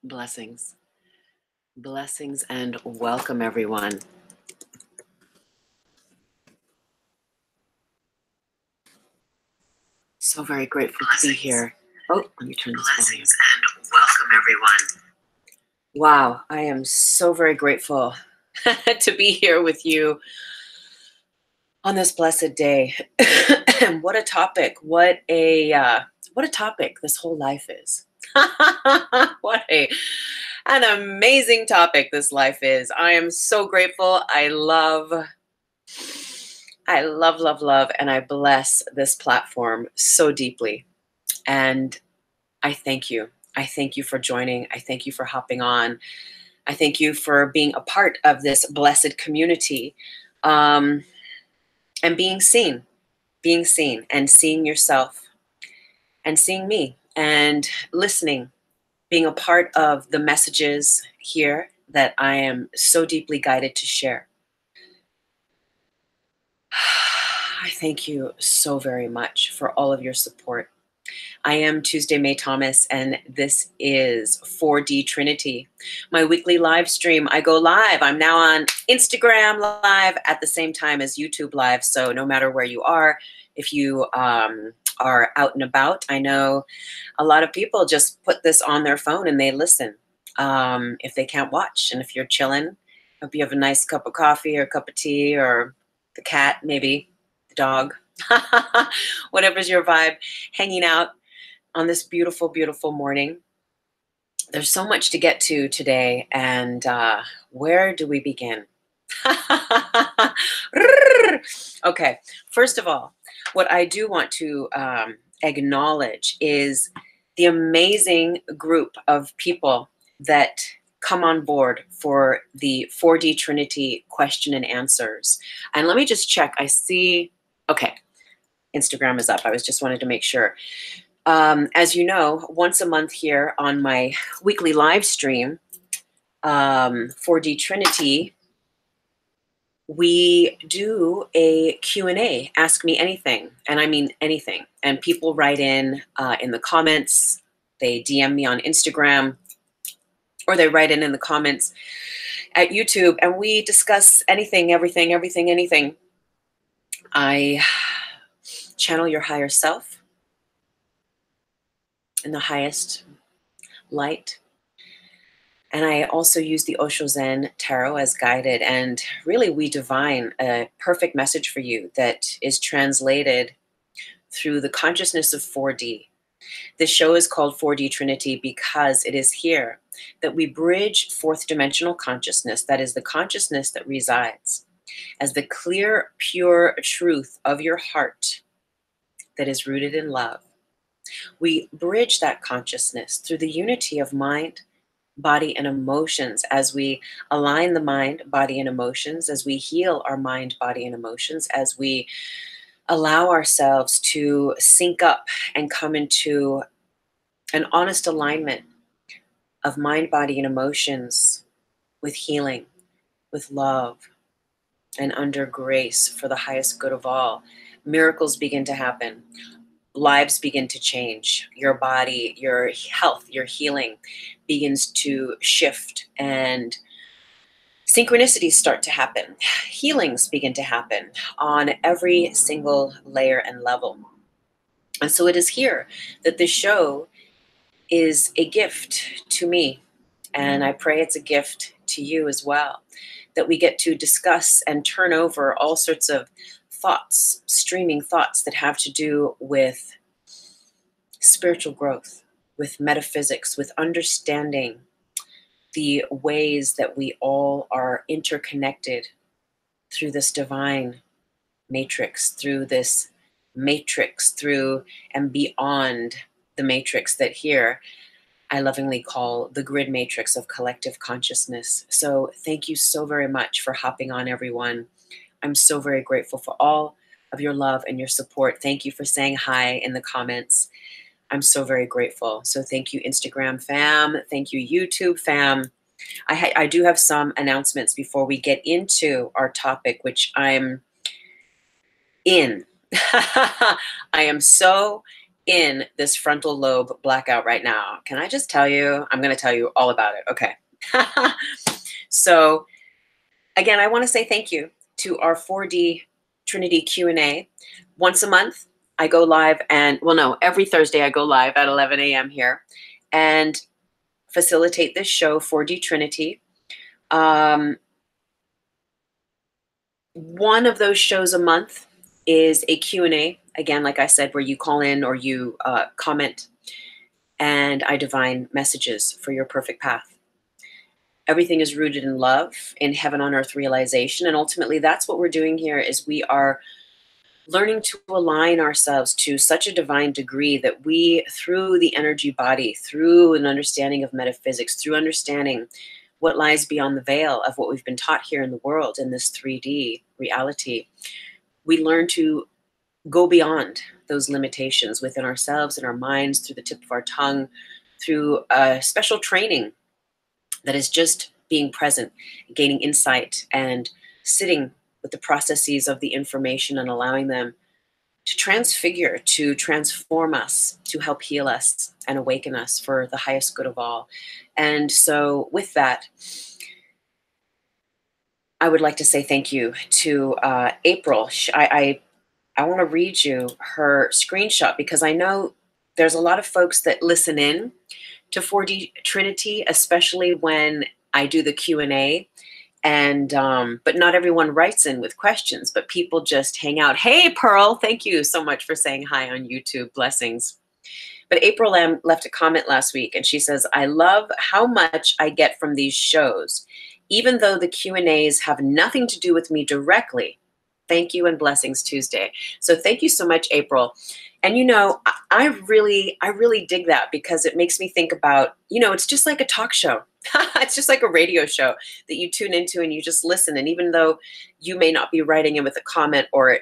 Blessings. Blessings and welcome, everyone. So very grateful to be here. Oh, let me turn this on. Blessings and welcome, everyone. Wow, I am so very grateful to be here with you on this blessed day. What a topic. What a topic this whole life is. An amazing topic this life is. I am so grateful. I love, love, and I bless this platform so deeply. And I thank you. I thank you for joining. I thank you for hopping on. I thank you for being a part of this blessed community, and being seen and seeing yourself and seeing me and listening, being a part of the messages here that I am so deeply guided to share. I thank you so very much for all of your support. I am Tuesday May Thomas, and this is 4D Trinity, my weekly live stream. I go live. I'm now on Instagram live at the same time as YouTube live. So no matter where you are, if you are out and about, I know a lot of people just put this on their phone and they listen if they can't watch. And if you're chilling, hope you have a nice cup of coffee or a cup of tea, or the cat, maybe the dog, whatever's your vibe, hanging out on this beautiful, beautiful morning. There's so much to get to today, and where do we begin? Okay, first of all, what I do want to acknowledge is the amazing group of people that come on board for the 4D Trinity question and answers. And let me just check. I see, okay, Instagram is up. I just wanted to make sure. As you know, once a month here on my weekly live stream, 4D Trinity, we do a Q&A, ask me anything, and I mean anything. And people write in the comments, they DM me on Instagram, or they write in the comments at YouTube, and we discuss anything, everything, anything. I channel your higher self in the highest light. And I also use the Osho Zen Tarot as guided, and really we divine a perfect message for you that is translated through the consciousness of 4D. This show is called 4D Trinity because it is here that we bridge fourth dimensional consciousness, that is the consciousness that resides as the clear, pure truth of your heart that is rooted in love. We bridge that consciousness through the unity of mind, body, and emotions as we align the mind, body, and emotions, as we heal our mind, body, and emotions, as we allow ourselves to sync up and come into an honest alignment of mind, body, and emotions with healing, with love, and under grace for the highest good of all. Miracles begin to happen. Lives begin to change. Your body, your health, your healing begins to shift, and synchronicities start to happen. Healings begin to happen on every single layer and level. And so it is here that this show is a gift to me, and I pray it's a gift to you as well, that we get to discuss and turn over all sorts of thoughts, streaming thoughts that have to do with spiritual growth, with metaphysics, with understanding the ways that we all are interconnected through this divine matrix, through this matrix, through and beyond the matrix that here I lovingly call the grid matrix of collective consciousness. So thank you so very much for hopping on, everyone. I'm so very grateful for all of your love and your support. Thank you for saying hi in the comments. I'm so very grateful. So thank you, Instagram fam. Thank you, YouTube fam. I do have some announcements before we get into our topic, which I'm in. I am so in this frontal lobe blackout right now. Can I just tell you? I'm going to tell you all about it. Okay. So again, I want to say thank you to our 4D Trinity Q&A. Once a month, I go live and, well, no, every Thursday I go live at 11 a.m. here and facilitate this show, 4D Trinity. One of those shows a month is a Q&A, again, like I said, where you call in or you comment, and I divine messages for your perfect path. Everything is rooted in love, in heaven on earth realization, and ultimately that's what we're doing here is we are learning to align ourselves to such a divine degree that we, through the energy body, through an understanding of metaphysics, through understanding what lies beyond the veil of what we've been taught here in the world, in this 3D reality, we learn to go beyond those limitations within ourselves and our minds through the tip of our tongue, through a special training that is just being present, gaining insight, and sitting with the processes of the information and allowing them to transfigure, to transform us, to help heal us and awaken us for the highest good of all. And so with that, I would like to say thank you to April. I want to read you her screenshot because I know there's a lot of folks that listen in to 4D Trinity, especially when I do the Q&A. And but not everyone writes in with questions, but people just hang out. Hey, Pearl, thank you so much for saying hi on YouTube. Blessings. But April M left a comment last week, and she says, I love how much I get from these shows, even though the Q&As have nothing to do with me directly. Thank you and blessings Tuesday. So thank you so much, April. And, you know, I really dig that because it makes me think about, you know, it's just like a talk show. It's just like a radio show that you tune into and you just listen. And even though you may not be writing in with a comment or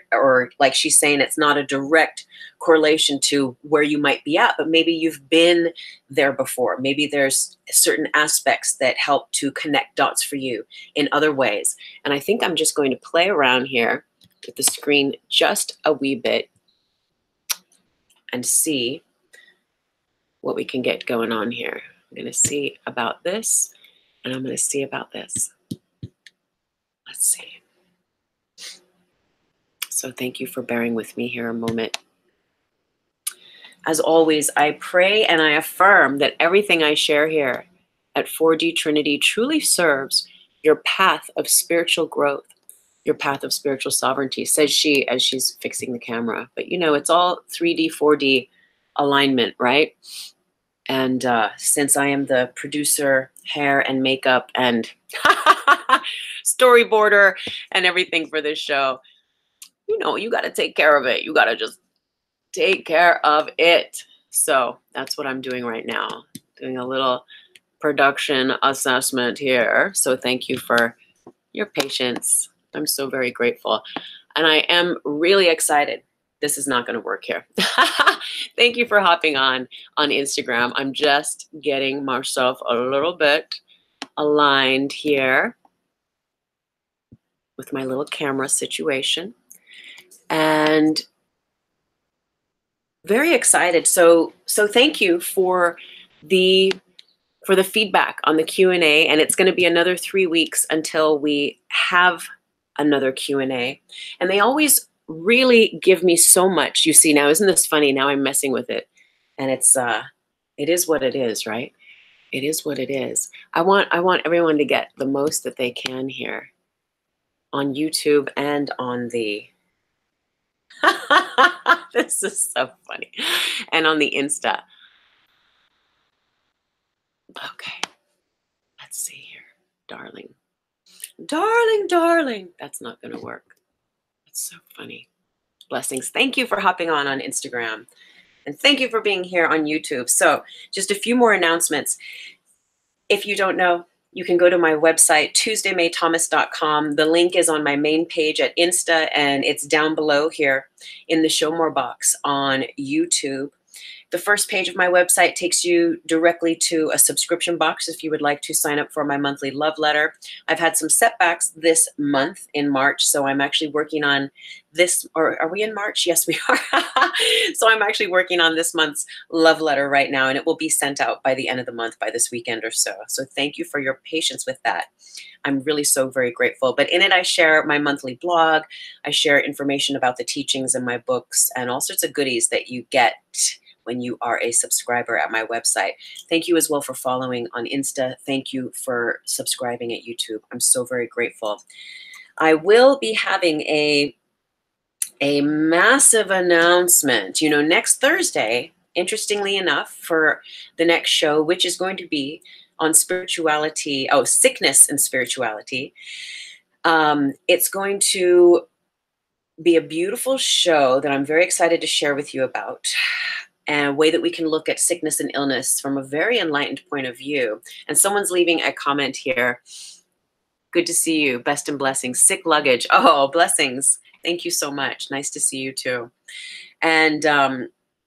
like she's saying, it's not a direct correlation to where you might be at, but maybe you've been there before. Maybe there's certain aspects that help to connect dots for you in other ways. And I think I'm just going to play around here with the screen just a wee bit and see what we can get going on here. I'm going to see about this, and I'm going to see about this. Let's see. So thank you for bearing with me here a moment. As always, I pray and I affirm that everything I share here at 4D Trinity truly serves your path of spiritual growth, your path of spiritual sovereignty, says she as she's fixing the camera. But you know, it's all 3D, 4D alignment, right? And since I am the producer, hair and makeup and storyboarder and everything for this show, you know, you got to take care of it. You got to just take care of it. So that's what I'm doing right now, doing a little production assessment here. So thank you for your patience. I'm so very grateful. And I am really excited. This is not going to work here. Thank you for hopping on Instagram. I'm just getting myself a little bit aligned here with my little camera situation. And very excited. So thank you for the feedback on the Q&A, and it's going to be another 3 weeks until we have another Q&A. And they always really give me so much. You see, now isn't this funny? Now I'm messing with it, and it is what it is, right? It is what it is. I want everyone to get the most that they can here on YouTube and on the this is so funny, and on the Insta. Okay, let's see here, darling. That's not going to work. It's so funny. Blessings. Thank you for hopping on Instagram. And thank you for being here on YouTube. So just a few more announcements. If you don't know, you can go to my website, tuesdaymaythomas.com. The link is on my main page at Insta, and it's down below here in the Show More box on YouTube. The first page of my website takes you directly to a subscription box if you would like to sign up for my monthly love letter. I've had some setbacks this month in March, so I'm actually working on this, or are we in March? Yes, we are. So I'm actually working on this month's love letter right now, and it will be sent out by the end of the month, by this weekend or so. So thank you for your patience with that. I'm really so very grateful. But in it, I share my monthly blog. I share information about the teachings in my books and all sorts of goodies that you get when you are a subscriber at my website. Thank you as well for following on Insta. Thank you for subscribing at YouTube. I'm so very grateful. I will be having a massive announcement, next Thursday, interestingly enough, for the next show, which is going to be on spirituality, sickness and spirituality. It's going to be a beautiful show that I'm very excited to share with you about, and a way that we can look at sickness and illness from a very enlightened point of view. And someone's leaving a comment here. Good to see you. Best and blessings. Sick luggage. Oh, blessings. Thank you so much. Nice to see you too. And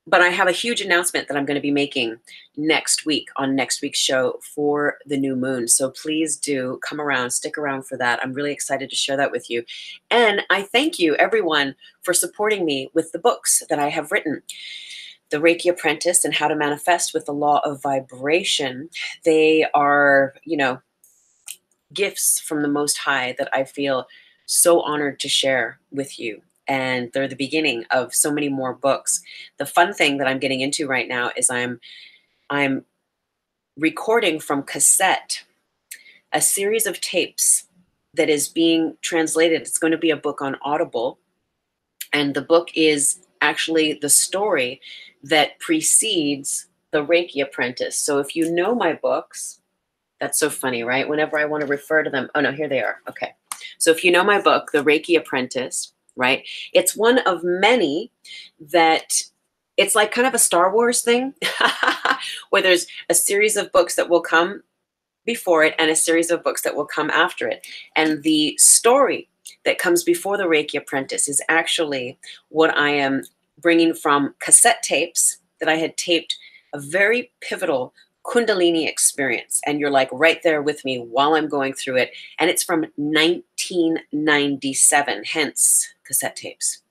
but I have a huge announcement that I'm going to be making next week on next week's show for the new moon. So please do come around, stick around for that. I'm really excited to share that with you. And I thank you, everyone, for supporting me with the books that I have written. The Reiki Apprentice and How to Manifest with the Law of Vibration. They are, gifts from the Most High that I feel so honored to share with you. And they're the beginning of so many more books. The fun thing that I'm getting into right now is I'm recording from cassette a series of tapes that is being translated. It's going to be a book on Audible. And the book is actually the story that precedes the Reiki Apprentice. So if you know my books, that's so funny, right? Whenever I want to refer to them, oh no, here they are. Okay. So if you know my book, The Reiki Apprentice, right? It's one of many that it's like kind of a Star Wars thing where there's a series of books that will come before it and a series of books that will come after it. And the story that comes before the Reiki Apprentice is actually what I am bringing from cassette tapes that I had taped a very pivotal Kundalini experience. And you're like right there with me while I'm going through it. And it's from 1997, hence cassette tapes.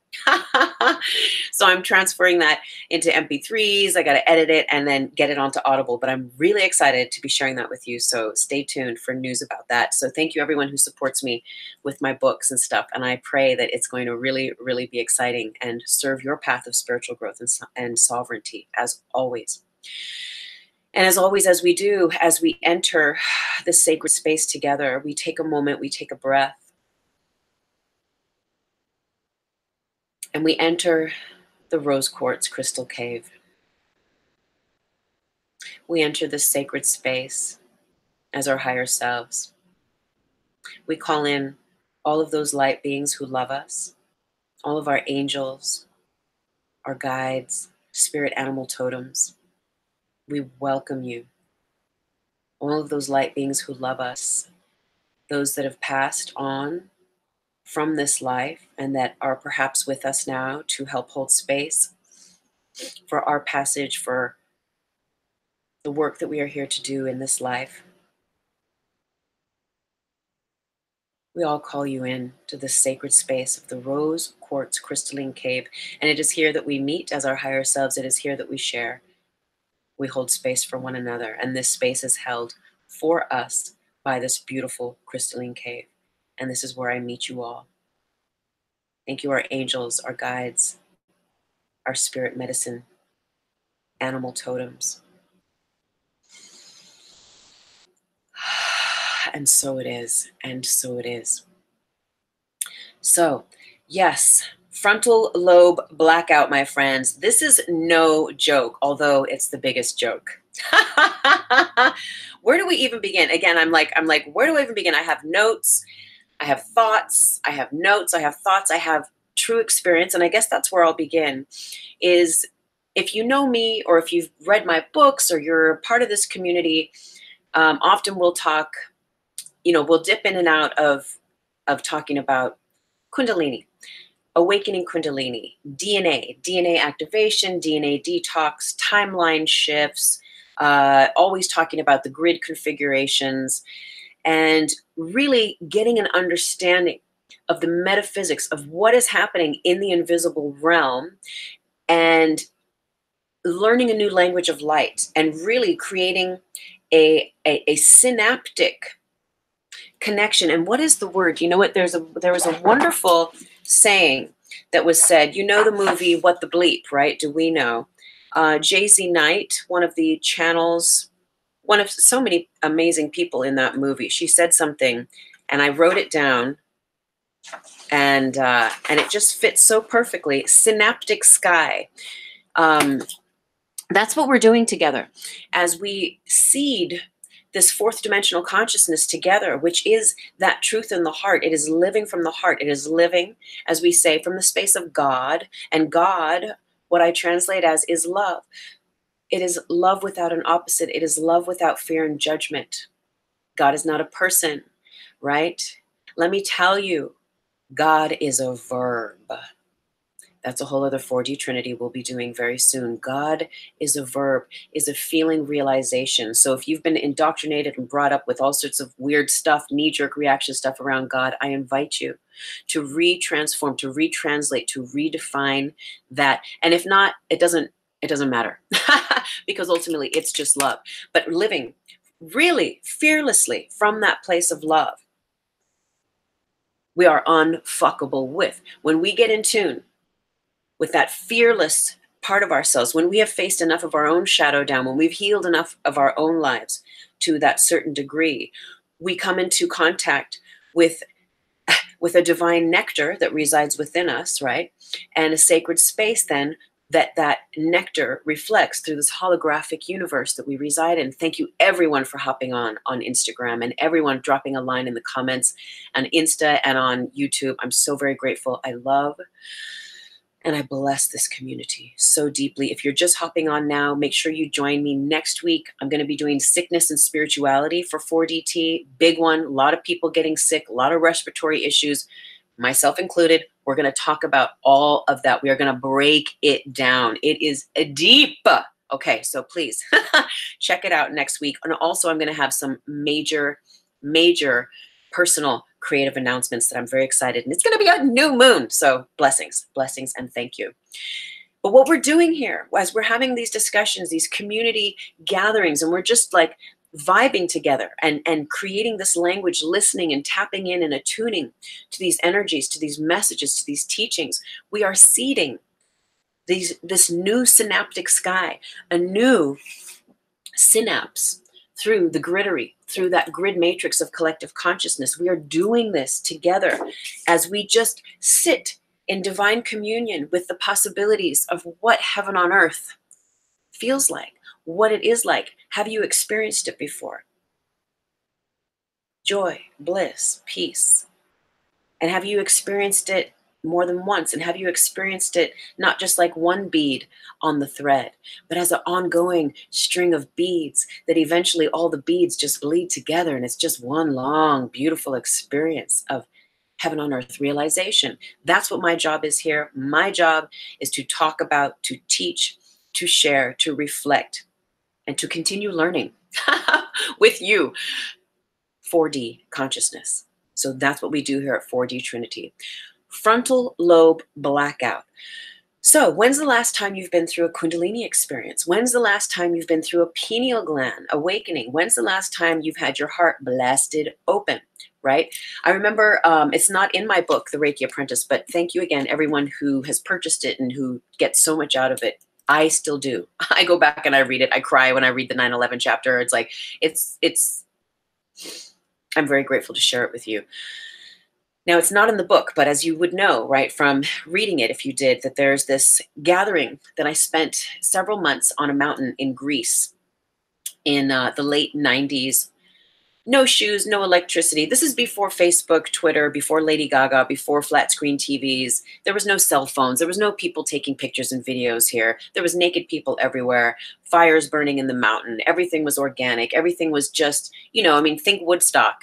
So I'm transferring that into MP3s. I got to edit it and then get it onto Audible. But I'm really excited to be sharing that with you. So stay tuned for news about that. So thank you, everyone who supports me with my books and stuff. And I pray that it's going to really, really be exciting and serve your path of spiritual growth and sovereignty, as always. And as always, as we enter this sacred space together, we take a moment, we take a breath, and we enter the rose quartz crystal cave. We enter this sacred space as our higher selves. We call in all of those light beings who love us, all of our angels, our guides, spirit animal totems. We welcome you. All of those light beings who love us, those that have passed on from this life and that are perhaps with us now to help hold space for our passage, for the work that we are here to do in this life. We all call you in to this sacred space of the rose quartz crystalline cave. And it is here that we meet as our higher selves. It is here that we share. We hold space for one another. And this space is held for us by this beautiful crystalline cave. And this is where I meet you all. Thank you, our angels, our guides, our spirit medicine, animal totems. And so it is, and so it is. So, yes, frontal lobe blackout, my friends. This is no joke, although it's the biggest joke. Where do we even begin? Again, I'm like, where do I even begin? I have notes, I have thoughts, I have notes, I have thoughts, I have true experience, and I guess that's where I'll begin, is if you know me or if you've read my books or you're part of this community, often we'll talk, we'll dip in and out of talking about Kundalini. awakening Kundalini, DNA activation, DNA detox, timeline shifts, always talking about the grid configurations, and really getting an understanding of the metaphysics of what is happening in the invisible realm, and learning a new language of light, and really creating a synaptic connection. And what is the word? You know what? There was a wonderful saying that was said. You know the movie What the Bleep, right? Do we know? Jay-Z Knight, one of the channels, one of so many amazing people in that movie. She said something, and I wrote it down, and it just fits so perfectly. Synaptic sky. That's what we're doing together as we seed this fourth dimensional consciousness together, which is that truth in the heart. It is living from the heart. It is living, as we say, from the space of God. And God, what I translate as, is love. It is love without an opposite. It is love without fear and judgment. God is not a person, right? Let me tell you, God is a verb. That's a whole other 4D Trinity we'll be doing very soon. God is a verb, is a feeling realization. So if you've been indoctrinated and brought up with all sorts of weird stuff, knee-jerk reaction stuff around God, I invite you to re-transform, to retranslate, to redefine that. And if not, it doesn't matter because ultimately it's just love. But living really fearlessly from that place of love, we are unfuckable with. When we get in tune with that fearless part of ourselves, when we have faced enough of our own shadow down, when we've healed enough of our own lives to that certain degree, we come into contact with a divine nectar that resides within us, right? And a sacred space then that nectar reflects through this holographic universe that we reside in. Thank you everyone for hopping on Instagram, and everyone dropping a line in the comments on Insta and on YouTube. I'm so very grateful. I love and I bless this community so deeply. If you're just hopping on now, make sure you join me next week. I'm going to be doing sickness and spirituality for 4DT. Big one. A lot of people getting sick, a lot of respiratory issues, myself included. We're going to talk about all of that. We are going to break it down. It is deep. Okay, so please check it out next week. And also I'm going to have some major personal creative announcements that I'm very excited. And it's going to be a new moon. So blessings, and thank you. But what we're doing here, as we're having these discussions, these community gatherings, and we're just like vibing together and creating this language, listening and tapping in and attuning to these energies, to these messages, to these teachings, we are seeding this new synaptic sky, a new synapse through the griddery, through that grid matrix of collective consciousness. We are doing this together as we just sit in divine communion with the possibilities of what heaven on earth feels like, what it is like. Have you experienced it before? Joy, bliss, peace. And have you experienced it more than once? And have you experienced it not just like one bead on the thread, but as an ongoing string of beads that eventually all the beads just bleed together, and it's just one long, beautiful experience of heaven on earth realization? That's what my job is here. My job is to talk about, to teach, to share, to reflect, and to continue learning with you 4D consciousness. So that's what we do here at 4D Trinity. Frontal lobe blackout. So when's the last time you've been through a Kundalini experience? When's the last time you've been through a pineal gland awakening? When's the last time you've had your heart blasted open, right? I remember, it's not in my book, The Reiki Apprentice, but thank you again, everyone who has purchased it and who gets so much out of it. I still do. I go back and I read it. I cry when I read the 9/11 chapter. It's like, I'm very grateful to share it with you. Now, it's not in the book, but as you would know, right, from reading it, if you did, that there's this gathering that I spent several months on a mountain in Greece in the late 90s. No shoes, no electricity. This is before Facebook, Twitter, before Lady Gaga, before flat screen TVs. There was no cell phones. There was no people taking pictures and videos here. There was naked people everywhere, fires burning in the mountain. Everything was organic. Everything was just, you know, I mean, think Woodstock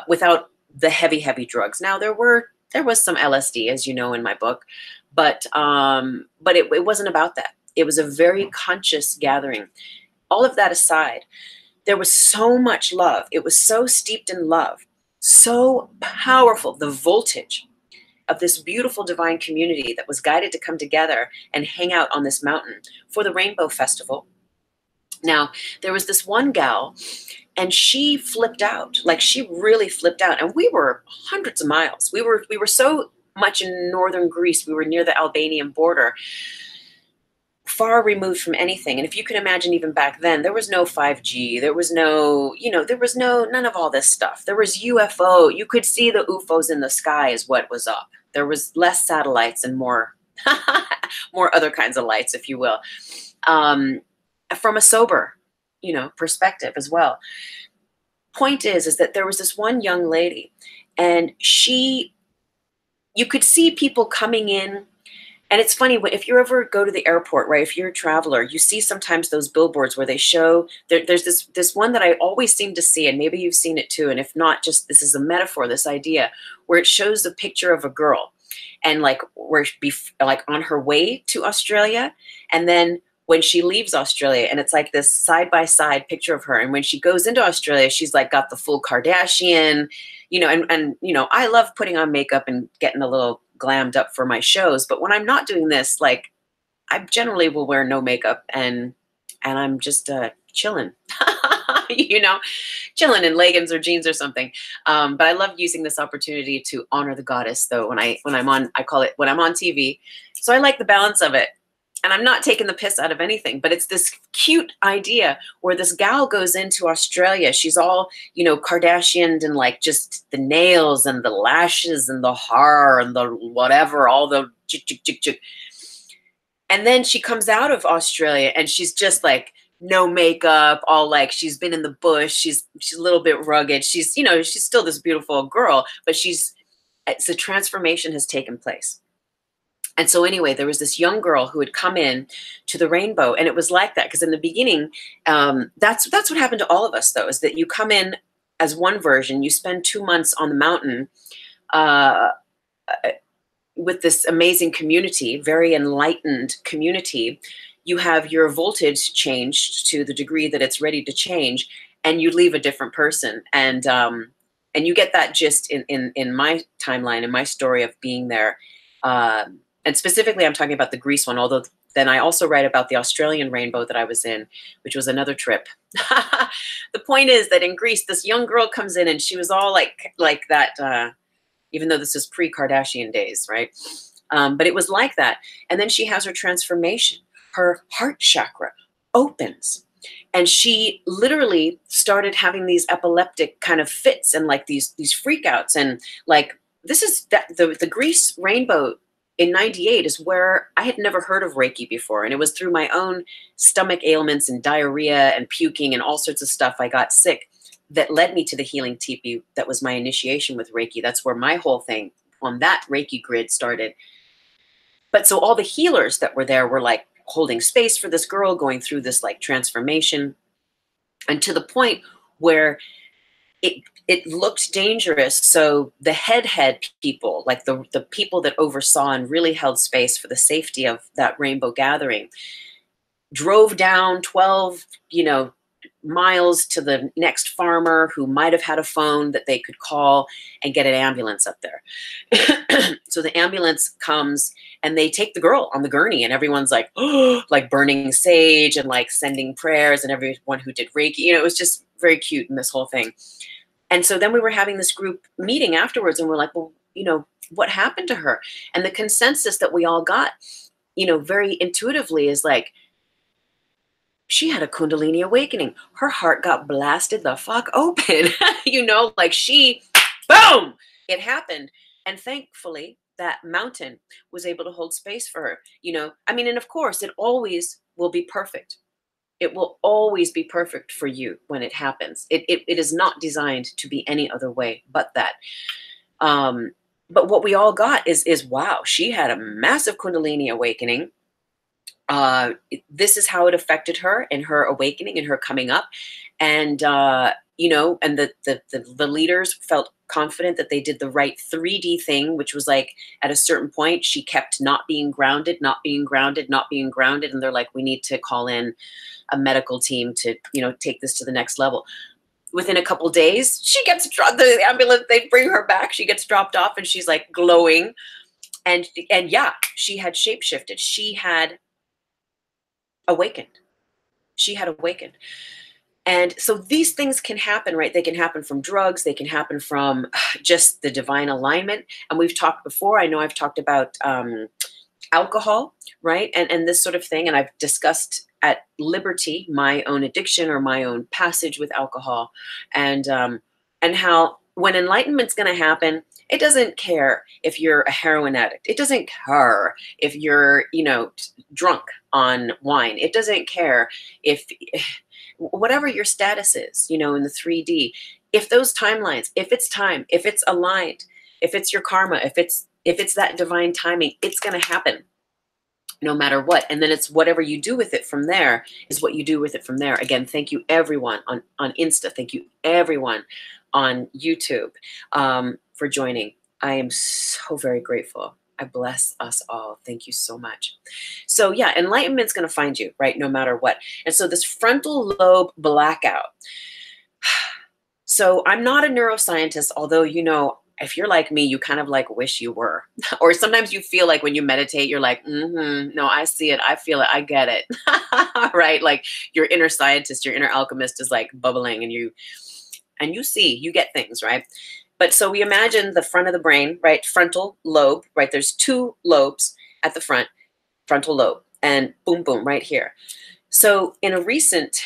without the heavy drugs. Now, there were There was some LSD, as you know, in my book, but it wasn't about that. It was a very conscious gathering. All of that aside, there was so much love. It was so steeped in love, so powerful. The voltage of this beautiful divine community that was guided to come together and hang out on this mountain for the Rainbow Festival. Now, there was this one gal, and she flipped out. Like, she really flipped out. And we were hundreds of miles. We were so much in northern Greece. We were near the Albanian border, far removed from anything. And if you can imagine, even back then, there was no 5G. There was no, there was none of all this stuff. There was UFO. You could see the UFOs in the sky is what was up. There was less satellites and more, more other kinds of lights, if you will. From a sober, perspective as well. Point is that there was this one young lady, and you could see people coming in. And it's funny, if you ever go to the airport, right, if you're a traveler, you see sometimes those billboards where they show, there's this one that I always seem to see, and maybe you've seen it too, and if not, just this is a metaphor, this idea, where it shows a picture of a girl, and like on her way to Australia, and then when she leaves Australia, and it's like this side-by-side picture of her. And when she goes into Australia, she's like got the full Kardashian, and I love putting on makeup and getting a little glammed up for my shows. But when I'm not doing this, like, I generally will wear no makeup and I'm just chilling, chilling in leggings or jeans or something. But I love using this opportunity to honor the goddess, though, when I'm on TV. So I like the balance of it. And I'm not taking the piss out of anything, but it's this cute idea where this gal goes into Australia. She's all, Kardashianed, and like just the nails and the lashes and the hair and the whatever, all the chick. And then she comes out of Australia and she's just like no makeup, all like she's been in the bush. She's a little bit rugged. She's still this beautiful girl, but it's a transformation has taken place. And so anyway, there was this young girl who had come in to the Rainbow, and it was like that because in the beginning, that's what happened to all of us, though, is that you come in as one version, you spend 2 months on the mountain with this amazing community, very enlightened community. You have your voltage changed to the degree that it's ready to change, and you leave a different person. And you get that gist in my timeline, in my story of being there. And specifically, I'm talking about the Greece one, although then I also write about the Australian rainbow that I was in, which was another trip. The point is that in Greece, this young girl comes in and she was all like that, even though this is pre-Kardashian days, right? But it was like that. And then she has her transformation. Her heart chakra opens. And she literally started having these epileptic kind of fits and like these freakouts. And like, this is the Greece rainbow in '98 is where I had never heard of Reiki before. And it was through my own stomach ailments and diarrhea and puking and all sorts of stuff. I got sick that led me to the healing teepee. That was my initiation with Reiki. That's where my whole thing on that Reiki grid started. But so all the healers that were there were like holding space for this girl going through this like transformation, and to the point where it looked dangerous. So the head people, like the people that oversaw and really held space for the safety of that rainbow gathering, drove down 12, miles to the next farmer who might have had a phone that they could call and get an ambulance up there. So the ambulance comes and they take the girl on the gurney, and everyone's like, oh, like burning sage and like sending prayers, and everyone who did Reiki, it was just very cute in this whole thing. And so then we were having this group meeting afterwards, and we're like, well, what happened to her? And the consensus that we all got, very intuitively is like, she had a Kundalini awakening. Her heart got blasted the fuck open. Like boom, it happened. And thankfully, that mountain was able to hold space for her. And of course, it always will be perfect. It will always be perfect for you when it happens. It is not designed to be any other way but that. But what we all got is wow, she had a massive Kundalini awakening. This is how it affected her in her awakening and her coming up. And you know, and the leaders felt confident that they did the right 3D thing, which was like at a certain point, she kept not being grounded, not being grounded, not being grounded. And they're like, we need to call in a medical team to, you know, take this to the next level. Within a couple days, she gets dropped, the ambulance, they bring her back. She gets dropped off and she's like glowing. And yeah, she had shapeshifted. She had awakened. She had awakened. And so these things can happen, right? They can happen from drugs. They can happen from just the divine alignment. And we've talked before. I know I've talked about alcohol, right? And this sort of thing. And I've discussed at liberty my own addiction or my own passage with alcohol, and how when enlightenment's going to happen, it doesn't care if you're a heroin addict. It doesn't care if you're, you know, drunk on wine. It doesn't care if whatever your status is, you know, in the 3D, if those timelines, if it's time, if it's aligned, if it's your karma, if it's that divine timing, it's going to happen no matter what. And then it's whatever you do with it from there is what you do with it from there. Again, thank you everyone on Insta. Thank you everyone on YouTube for joining. I am so very grateful. I bless us all. Thank you so much. So yeah, enlightenment's going to find you, right? No matter what. And so this frontal lobe blackout. So I'm not a neuroscientist, although, you know, if you're like me, you kind of like wish you were. Or sometimes you feel like when you meditate, you're like, no, I see it. I feel it. I get it. Right? Like your inner scientist, your inner alchemist is like bubbling and you see, you get things, right? But so we imagine the front of the brain, right? Frontal lobe, right? There's two lobes at the front, frontal lobe, and boom, boom, right here. So in a recent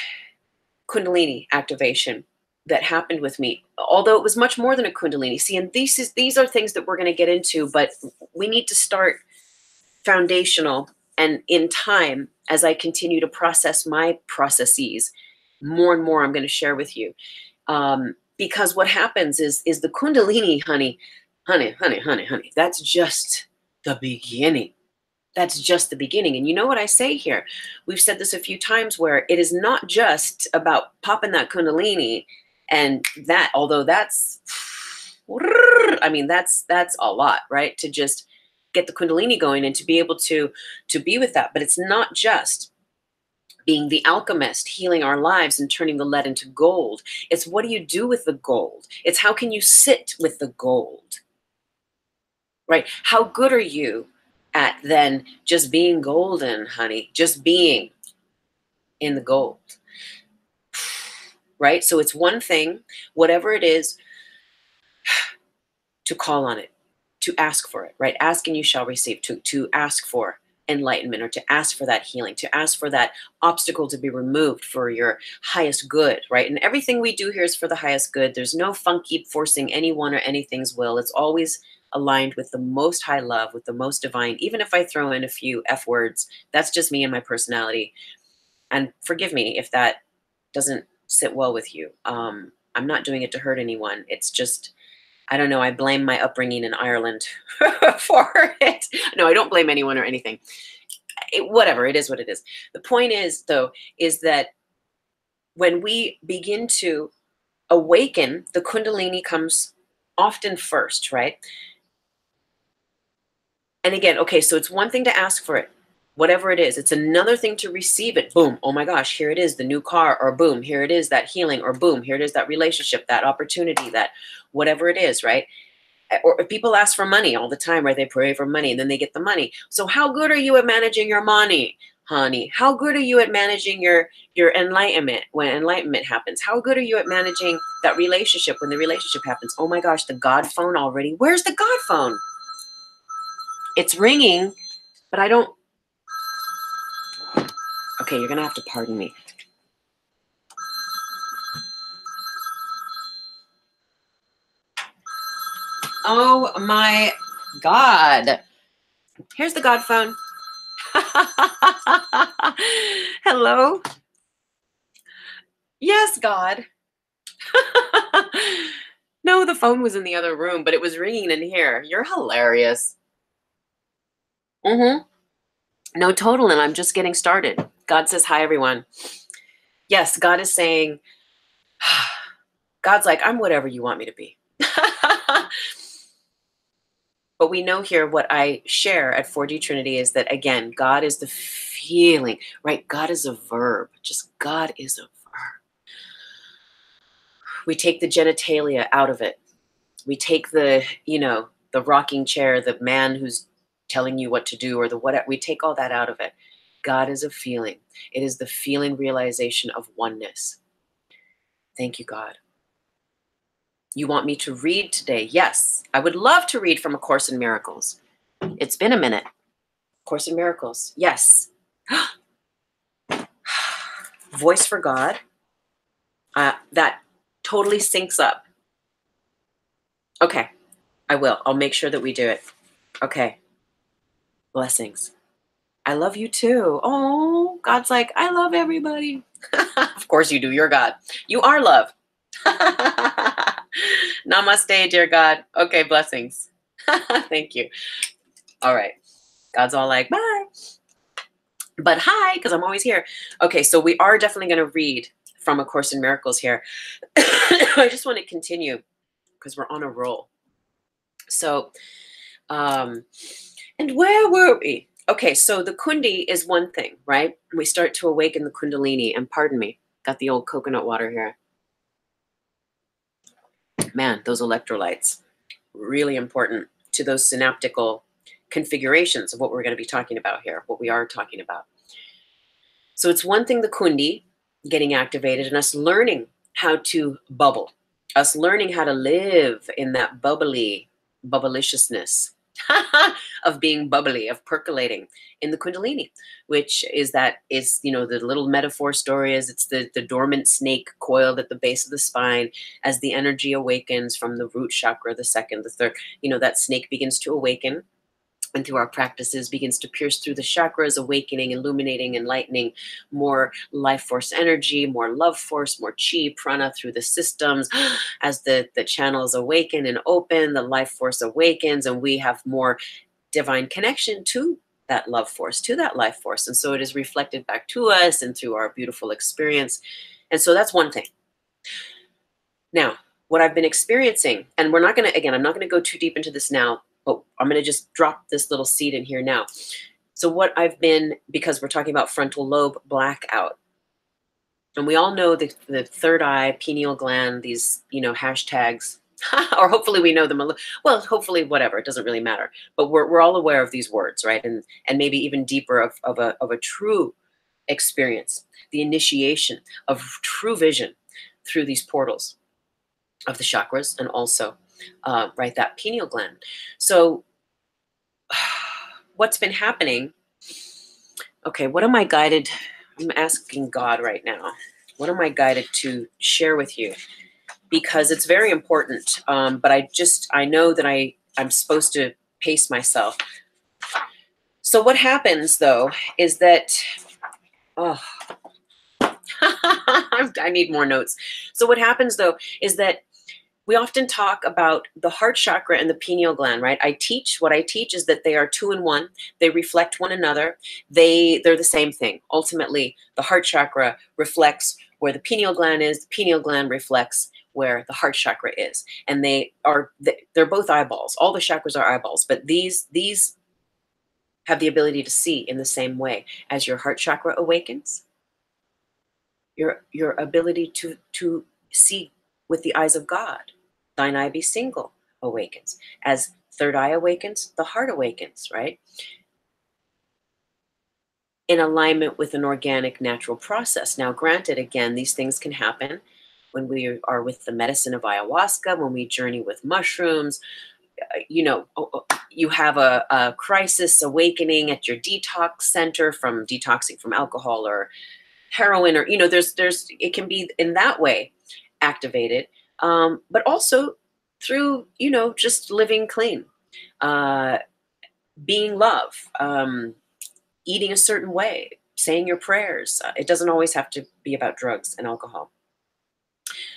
Kundalini activation that happened with me, although it was much more than a Kundalini. See, and these are things that we're going to get into, but we need to start foundational and in time as I continue to process my processes. More and more I'm going to share with you. Because what happens is the Kundalini, honey, that's just the beginning. That's just the beginning. And you know what I say here? We've said this a few times where it is not just about popping that Kundalini and that, although that's, I mean, that's a lot, right? To just get the Kundalini going and to be able to be with that. But it's not just being the alchemist, healing our lives and turning the lead into gold. It's what do you do with the gold? It's how can you sit with the gold, right? How good are you at then just being golden, honey? Just being in the gold, right? So it's one thing, whatever it is, to call on it, to ask for it, right? Ask and you shall receive, to ask for enlightenment or to ask for that healing, to ask for that obstacle to be removed for your highest good, right? And everything we do here is for the highest good. There's no funky forcing anyone or anything's will. It's always aligned with the most high love, with the most divine. Even if I throw in a few F words, that's just me and my personality. And forgive me if that doesn't sit well with you. I'm not doing it to hurt anyone. It's just, I don't know, I blame my upbringing in Ireland for it. No, I don't blame anyone or anything. Whatever, it is what it is. The point is, though, is that when we begin to awaken, the Kundalini comes often first, right? And again, okay, so it's one thing to ask for it, whatever it is. It's another thing to receive it. Boom, oh my gosh, here it is, the new car, or boom, here it is, that healing, or boom, here it is, that relationship, that opportunity, that whatever it is, right? Or if people ask for money all the time, right? They pray for money and then they get the money. So how good are you at managing your money, honey? How good are you at managing your enlightenment when enlightenment happens? How good are you at managing that relationship when the relationship happens? Oh my gosh, the God phone already. Where's the God phone? It's ringing, but I don't. Okay, you're going to have to pardon me. Oh my God. Here's the God phone. Hello? Yes, God. No, the phone was in the other room, but it was ringing in here. You're hilarious. No, total, and I'm just getting started. God says, hi, everyone. Yes, God is saying, God's like, I'm whatever you want me to be. But we know here what I share at 4D Trinity is that, again, God is the feeling, right? God is a verb. Just God is a verb. We take the genitalia out of it. We take the, the rocking chair, the man who's telling you what to do, or the whatever. We take all that out of it. God is a feeling. It is the feeling realization of oneness. Thank you, God. You want me to read today? Yes. I would love to read from A Course in Miracles. It's been a minute. Course in Miracles. Yes. Voice for God. That totally syncs up. Okay. I will. I'll make sure that we do it. Okay. Blessings. I love you too. Oh, God's like, I love everybody. Of course you do. You're God. You are love. Namaste, dear God. Okay, blessings. Thank you. All right. God's all like, bye. But hi, because I'm always here. Okay, so we are definitely going to read from A Course in Miracles here. I just want to continue because we're on a roll. So, and where were we? Okay, so the Kundi is one thing, right? We start to awaken the Kundalini, and pardon me, got the old coconut water here. Man, those electrolytes, really important to those synaptical configurations of what we're going to be talking about here, what we are talking about. So it's one thing, the Kundi getting activated and us learning how to bubble, us learning how to live in that bubbleliciousness of being bubbly, of percolating in the Kundalini, which is the little metaphor story is it's the dormant snake coiled at the base of the spine. As the energy awakens from the root chakra, the second, the third, that snake begins to awaken. And through our practices begins to pierce through the chakras, awakening, illuminating, enlightening more life force energy, more love force, more chi, prana through the systems. As the channels awaken and open, the life force awakens, and we have more divine connection to that love force, to that life force. And so it is reflected back to us and through our beautiful experience. And so that's one thing. Now, what I've been experiencing, and I'm not going to go too deep into this now, but I'm going to just drop this little seed in here now. So what because we're talking about frontal lobe blackout, and we all know the third eye, pineal gland, these, hashtags, or hopefully we know them. Well, hopefully, whatever, it doesn't really matter. But we're all aware of these words, right? And maybe even deeper of a true experience, the initiation of true vision through these portals of the chakras, and also that pineal gland. So what's been happening? Okay, what am I guided? I'm asking God right now. What am I guided to share with you? Because it's very important. But I know that I'm supposed to pace myself. So what happens though is that, I need more notes. So what happens though is that we often talk about the heart chakra and the pineal gland, right? What I teach is that they are two in one. They reflect one another. They're the same thing. Ultimately, the heart chakra reflects where the pineal gland is. The pineal gland reflects where the heart chakra is. And they're both eyeballs. All the chakras are eyeballs, but these have the ability to see in the same way. As your heart chakra awakens, your ability to see with the eyes of God. Thine eye be single awakens. As third eye awakens, the heart awakens, right? In alignment with an organic, natural process. Now, granted, again, these things can happen when we are with the medicine of ayahuasca, when we journey with mushrooms. You have a crisis awakening at your detox center from detoxing from alcohol or heroin, or it can be in that way activated. But also through, just living clean, being love, eating a certain way, saying your prayers. It doesn't always have to be about drugs and alcohol.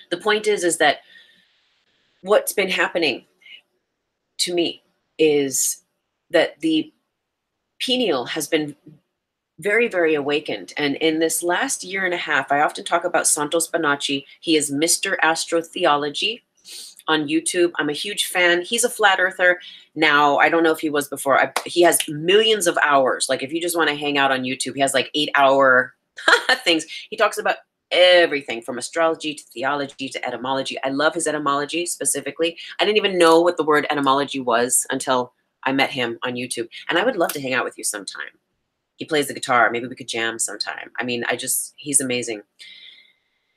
The point is that what's been happening to me is that the pineal has been very, very awakened. And in this last year and a half, I often talk about Santos Bonacci. He is Mr. Astrotheology on YouTube. I'm a huge fan. He's a flat earther. Now, I don't know if he was before. He has millions of hours. Like if you just want to hang out on YouTube, he has like 8-hour things. He talks about everything from astrology to theology to etymology. I love his etymology specifically. I didn't even know what the word etymology was until I met him on YouTube. And I would love to hang out with you sometime. He plays the guitar. Maybe we could jam sometime. I mean, he's amazing.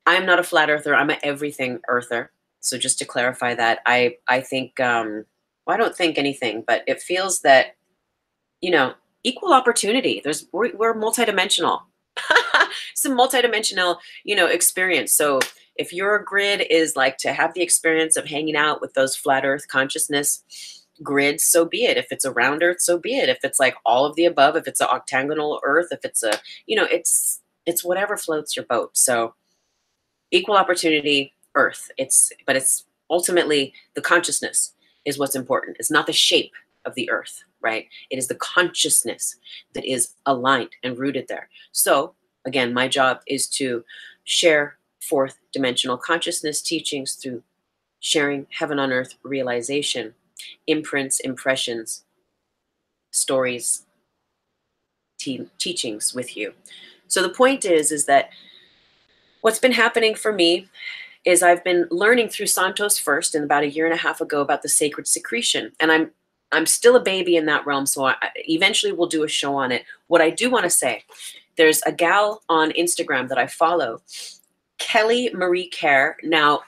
I'm not a flat earther. I'm an everything earther. So just to clarify that, I think, well, I don't think anything, but it feels that, you know, equal opportunity. We're multidimensional. It's a multidimensional, you know, experience. So if your grid is like to have the experience of hanging out with those flat earth consciousness grids, so be it. If it's a round earth, so be it. If it's like all of the above, if it's an octagonal earth, if it's a, you know, it's whatever floats your boat. So equal opportunity earth. But it's ultimately the consciousness is what's important. It's not the shape of the earth, right? It is the consciousness that is aligned and rooted there. So again, my job is to share fourth dimensional consciousness teachings through sharing heaven on earth realization, imprints, impressions, stories, teachings with you. So the point is that what's been happening for me is I've been learning through Santos first, and about a year and a half ago, about the sacred secretion. And I'm still a baby in that realm, so eventually we'll do a show on it. What I do want to say, there's a gal on Instagram that I follow, Kelly Marie Kerr. Now,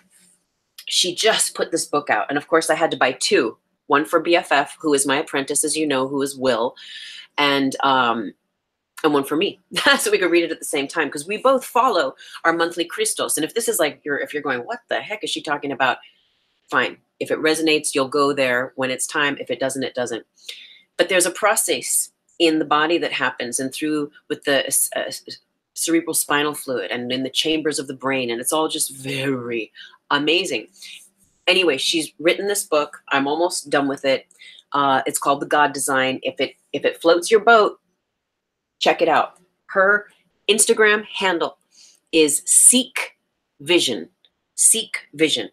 she just put this book out, and of course I had to buy two. One for BFF, who is my apprentice, as you know, who is Will, and one for me, so we could read it at the same time, because we both follow our monthly Christos. And if this is like if you're going, what the heck is she talking about? Fine. If it resonates, you'll go there when it's time. If it doesn't, it doesn't. But there's a process in the body that happens, and through with the cerebral spinal fluid and in the chambers of the brain, and it's all just very amazing. Anyway, she's written this book. I'm almost done with it. It's called The God Design. If it floats your boat, check it out. Her Instagram handle is Seek Vision. Seek Vision.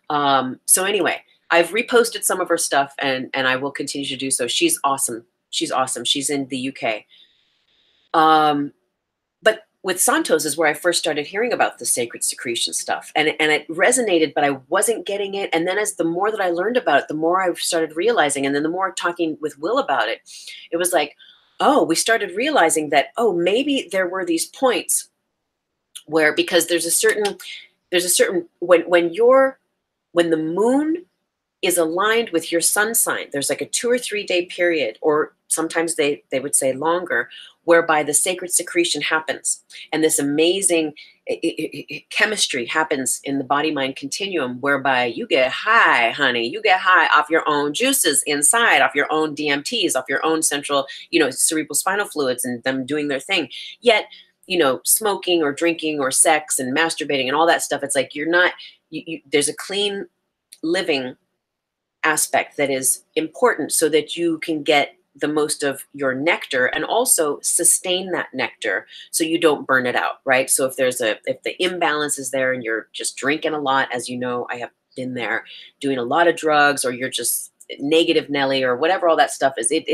So anyway, I've reposted some of her stuff, and I will continue to do so. She's awesome. She's awesome. She's in the UK. But with Santos is where I first started hearing about the sacred secretion stuff. And it resonated, but I wasn't getting it. And then the more that I learned about it, the more I started realizing. And then the more talking with Will about it, it was like, oh, we started realizing that, oh, maybe there were these points where, because there's a certain, when the moon is aligned with your sun sign, there's like a 2 or 3 day period, or sometimes they would say longer, whereby the sacred secretion happens. And this amazing chemistry happens in the body-mind continuum, whereby you get high, honey. You get high off your own juices inside, off your own DMTs, off your own central, cerebral spinal fluids, and them doing their thing. Yet, smoking or drinking or sex and masturbating and all that stuff, it's like you're not, there's a clean living aspect that is important so that you can get the most of your nectar and also sustain that nectar so you don't burn it out, right? So if the imbalance is there and you're just drinking a lot, as you know, I have been there, doing a lot of drugs, or you're just negative Nelly or whatever all that stuff is, it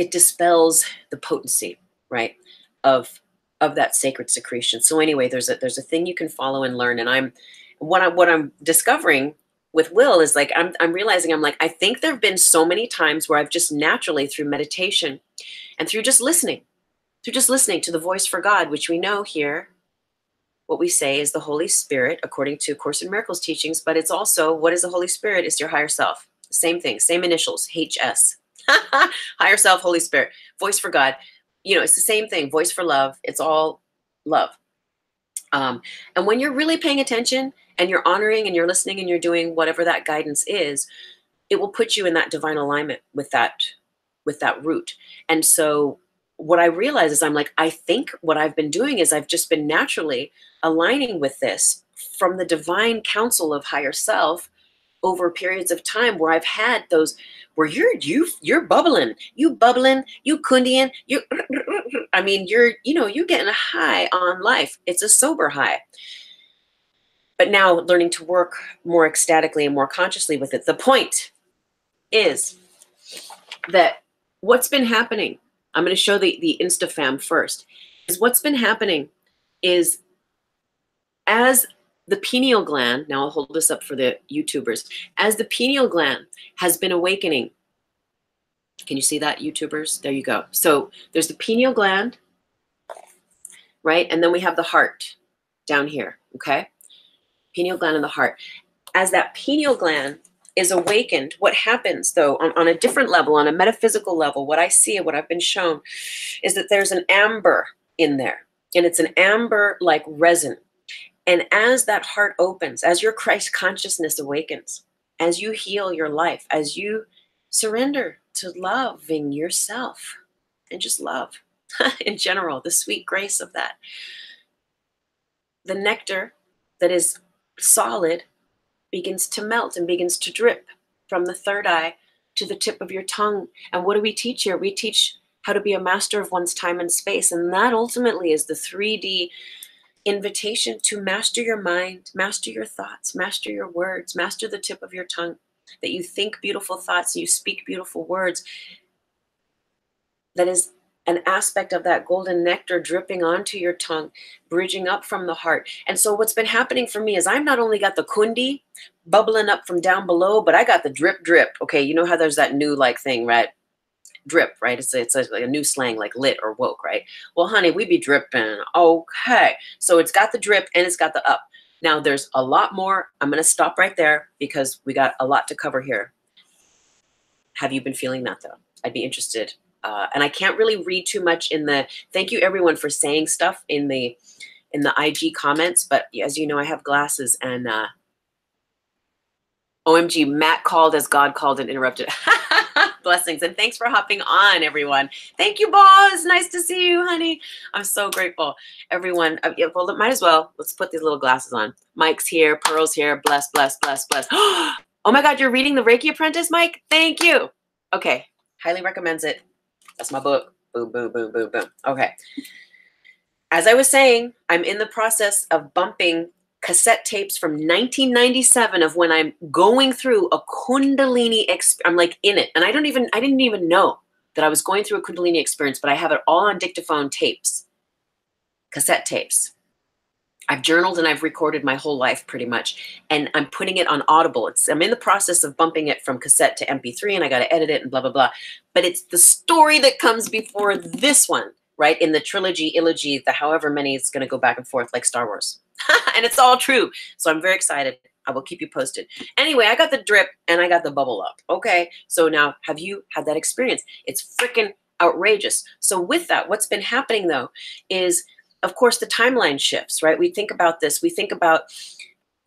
dispels the potency, right, of that sacred secretion. So anyway, there's a thing you can follow and learn. And what I'm discovering with Will is like, I'm realizing, I'm like, I think there have been so many times where I've just naturally, through meditation and through just listening to the voice for God, which we know here, what we say is the Holy Spirit, according to Course in Miracles teachings, but it's also, what is the Holy Spirit? It's your higher self. Same thing, same initials, HS. Higher self, Holy Spirit, voice for God. It's the same thing, voice for love. It's all love. And when you're really paying attention and you're honoring and you're listening and you're doing whatever that guidance is, it will put you in that divine alignment with that root. And so what I realize is, I'm like, I think what I've been doing is I've just been naturally aligning with this from the divine counsel of higher self, over periods of time where I've had those where you're bubbling, you kundian, I mean, you're getting a high on life. It's a sober high. But now learning to work more ecstatically and more consciously with it. The point is that what's been happening, I'm going to show the InstaFam first, is what's been happening is as the pineal gland, now I'll hold this up for the YouTubers, as the pineal gland has been awakening. Can you see that, YouTubers? There you go. So there's the pineal gland, right? And then we have the heart down here, okay? Pineal gland and the heart. As that pineal gland is awakened, what happens though, on a different level, on a metaphysical level, what I see and what I've been shown is that there's an amber in there, and it's an amber like resin. And as that heart opens, as your Christ consciousness awakens, as you heal your life, as you surrender to loving yourself and just love in general, the sweet grace of that, the nectar that is solid begins to melt and begins to drip from the third eye to the tip of your tongue. And what do we teach here? We teach how to be a master of one's time and space. And that ultimately is the 3D invitation to master your mind, master your thoughts, master your words, master the tip of your tongue, that you think beautiful thoughts, you speak beautiful words. That is an aspect of that golden nectar dripping onto your tongue, bridging up from the heart. And so what's been happening for me is I've not only got the kundi bubbling up from down below, but I got the drip drip. Okay, you know how there's that new like thing, right? Drip, right? It's like a new slang, like lit or woke, right? Well, honey, we be dripping. Okay, so it's got the drip and it's got the up. Now there's a lot more. I'm going to stop right there because we got a lot to cover here. Have you been feeling that though? I'd be interested. And I can't really read too much in the, thank you everyone for saying stuff in the IG comments, but as you know, I have glasses and OMG, Matt called as God called and interrupted. Blessings. And thanks for hopping on, everyone. Thank you, boss. Nice to see you, honey. I'm so grateful. Everyone, well, might as well. Let's put these little glasses on. Mike's here. Pearl's here. Bless, bless, bless, bless. Oh my God, you're reading the Reiki Apprentice, Mike? Thank you. Okay. Highly recommends it. That's my book. Boom, boom, boom, boom, boom. Okay. As I was saying, I'm in the process of bumping cassette tapes from 1997 of when I'm going through a Kundalini I'm like in it. And I didn't even know that I was going through a Kundalini experience, but I have it all on dictaphone tapes, cassette tapes. I've journaled and I've recorded my whole life pretty much. And I'm putting it on Audible. I'm in the process of bumping it from cassette to MP3 and I got to edit it and blah, blah, blah. But it's the story that comes before this one, right? In the trilogy, illogy, the however many it's going to go back and forth like Star Wars. And it's all true. So I'm very excited. I will keep you posted. Anyway, I got the drip and I got the bubble up. Okay. So now have you had that experience? It's freaking outrageous. So with that, what's been happening though is, of course, the timeline shifts, right? We think about this. We think about,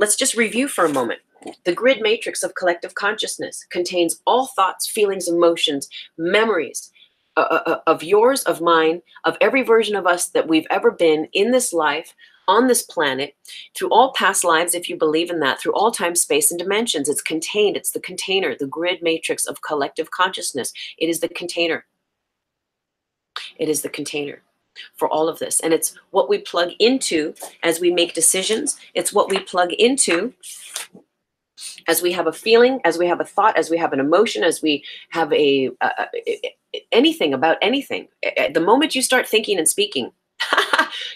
let's just review for a moment. The grid matrix of collective consciousness contains all thoughts, feelings, emotions, memories of yours, of mine, of every version of us that we've ever been in this life, on this planet, through all past lives, if you believe in that, through all time, space, and dimensions. It's contained. It's the container, the grid matrix of collective consciousness. It is the container. It is the container for all of this. And it's what we plug into as we make decisions. It's what we plug into as we have a feeling, as we have a thought, as we have an emotion, as we have anything about anything. The moment you start thinking and speaking,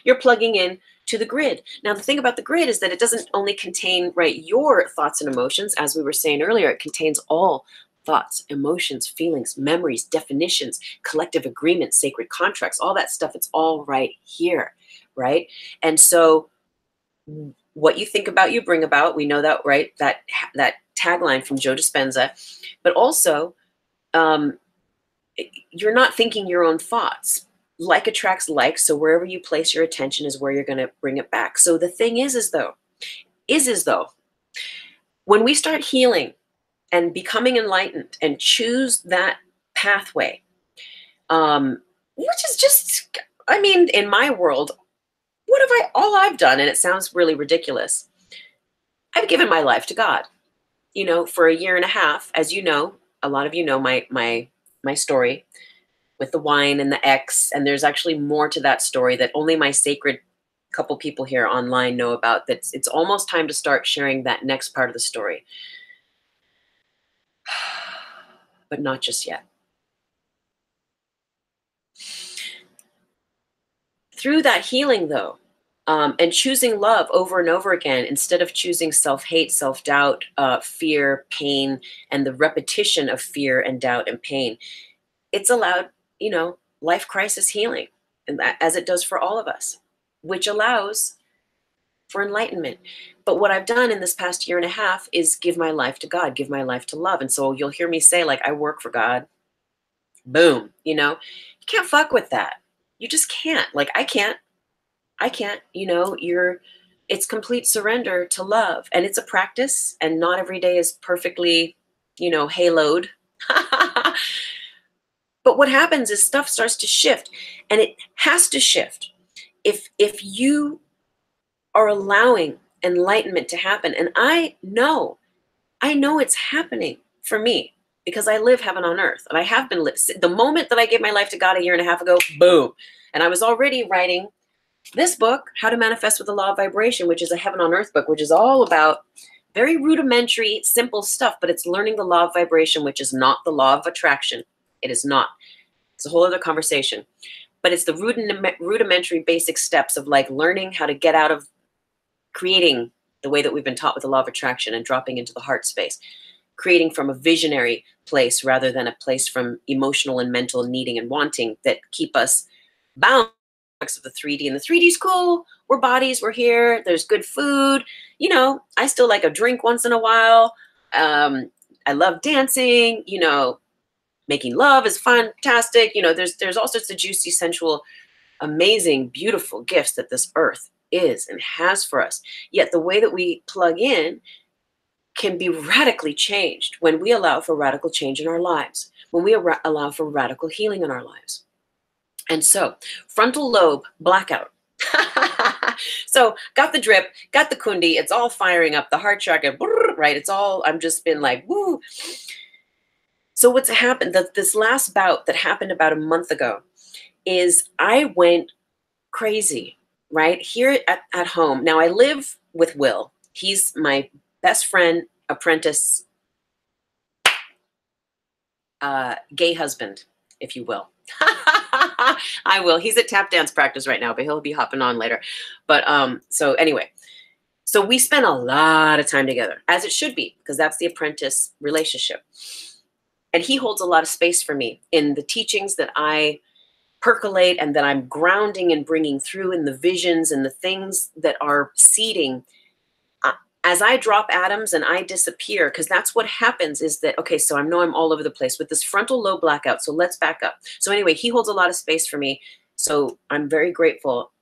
you're plugging in to the grid. Now, the thing about the grid is that it doesn't only contain, right, your thoughts and emotions. As we were saying earlier, it contains all thoughts, emotions, feelings, memories, definitions, collective agreements, sacred contracts, all that stuff. It's all right here, right? And so what you think about, you bring about. We know that, right? That tagline from Joe Dispenza. But also, you're not thinking your own thoughts. Like attracts like, so wherever you place your attention is where you're going to bring it back. So the thing is though, when we start healing and becoming enlightened and choose that pathway, which is just, I mean, in my world, all I've done, and it sounds really ridiculous, I've given my life to God. you know, for a year and a half, as you know, a lot of you know my story with the wine and the ex, and there's actually more to that story that only my sacred couple people here online know about. That it's almost time to start sharing that next part of the story, but not just yet. Through that healing, though, and choosing love over and over again instead of choosing self-hate, self-doubt, fear, pain, and the repetition of fear and doubt and pain, it's allowed, you know, life crisis healing, and as it does for all of us, which allows for enlightenment. But what I've done in this past year and a half is give my life to God, give my life to love. And so you'll hear me say, like, I work for God. Boom. You know, you can't fuck with that. You just can't. Like, I can't, you know, it's complete surrender to love. And it's a practice, and not every day is perfectly, you know, haloed. But what happens is stuff starts to shift, and it has to shift. If you are allowing enlightenment to happen, and I know it's happening for me because I live heaven on earth, and I have been the moment that I gave my life to God a year and a half ago, boom. And I was already writing this book, How to Manifest with the Law of Vibration, which is a heaven on earth book, which is all about very rudimentary, simple stuff, but it's learning the law of vibration, which is not the law of attraction. It is not. It's a whole other conversation. But it's the rudimentary basic steps of like learning how to get out of creating the way that we've been taught with the law of attraction and dropping into the heart space, creating from a visionary place rather than a place from emotional and mental needing and wanting that keep us bound of the 3D. And the 3D is cool. We're bodies. We're here. There's good food. You know, I still like a drink once in a while. I love dancing. You know, making love is fantastic. You know, there's all sorts of juicy, sensual, amazing, beautiful gifts that this earth is and has for us. Yet the way that we plug in can be radically changed when we allow for radical change in our lives, when we allow for radical healing in our lives. And so, frontal lobe blackout. So, got the drip, got the kundi, it's all firing up, the heart chakra, right? It's all, I'm just been like, woo. So what's happened, this last bout that happened about a month ago, is I went crazy, right? Here at home. Now I live with Will. He's my best friend, apprentice, gay husband, if you will. I will. He's at tap dance practice right now, but he'll be hopping on later. But so anyway, so we spend a lot of time together, as it should be, because that's the apprentice relationship. And he holds a lot of space for me in the teachings that I percolate and that I'm grounding and bringing through, in the visions and the things that are seeding. As I drop atoms and I disappear, because that's what happens, is that, okay, so I know I'm all over the place with this frontal lobe blackout. So let's back up. So anyway, he holds a lot of space for me. So I'm very grateful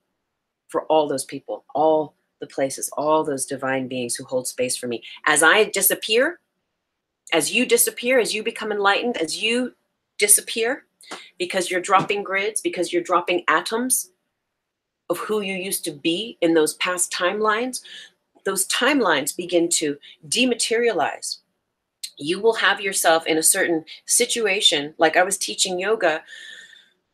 for all those people, all the places, all those divine beings who hold space for me. As I disappear, as you disappear, as you become enlightened, as you disappear, because you're dropping grids, because you're dropping atoms of who you used to be in those past timelines, those timelines begin to dematerialize. You will have yourself in a certain situation, like I was teaching yoga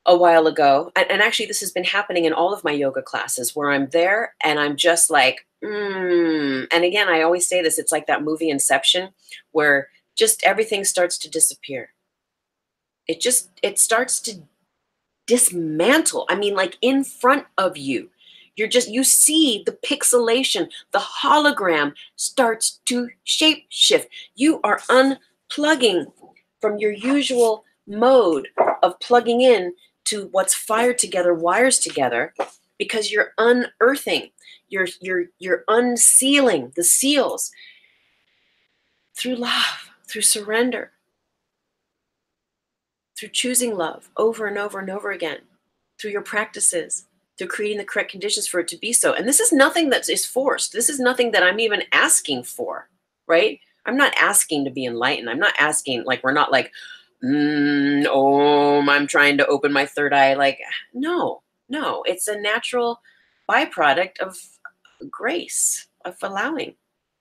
a while ago, and actually this has been happening in all of my yoga classes, where I'm there and I'm just like, and again, I always say this, it's like that movie Inception, where just everything starts to disappear. It starts to dismantle. I mean, like in front of you. You see the pixelation, the hologram starts to shape shift. You are unplugging from your usual mode of plugging in to what's fired together, wires together, because you're unearthing, you're unsealing the seals through love, through surrender, through choosing love over and over and over again, through your practices, through creating the correct conditions for it to be so. And this is nothing that is forced. This is nothing that I'm even asking for, right? I'm not asking to be enlightened. I'm not asking, like, we're not like, I'm trying to open my third eye. Like, no, it's a natural byproduct of grace, of allowing,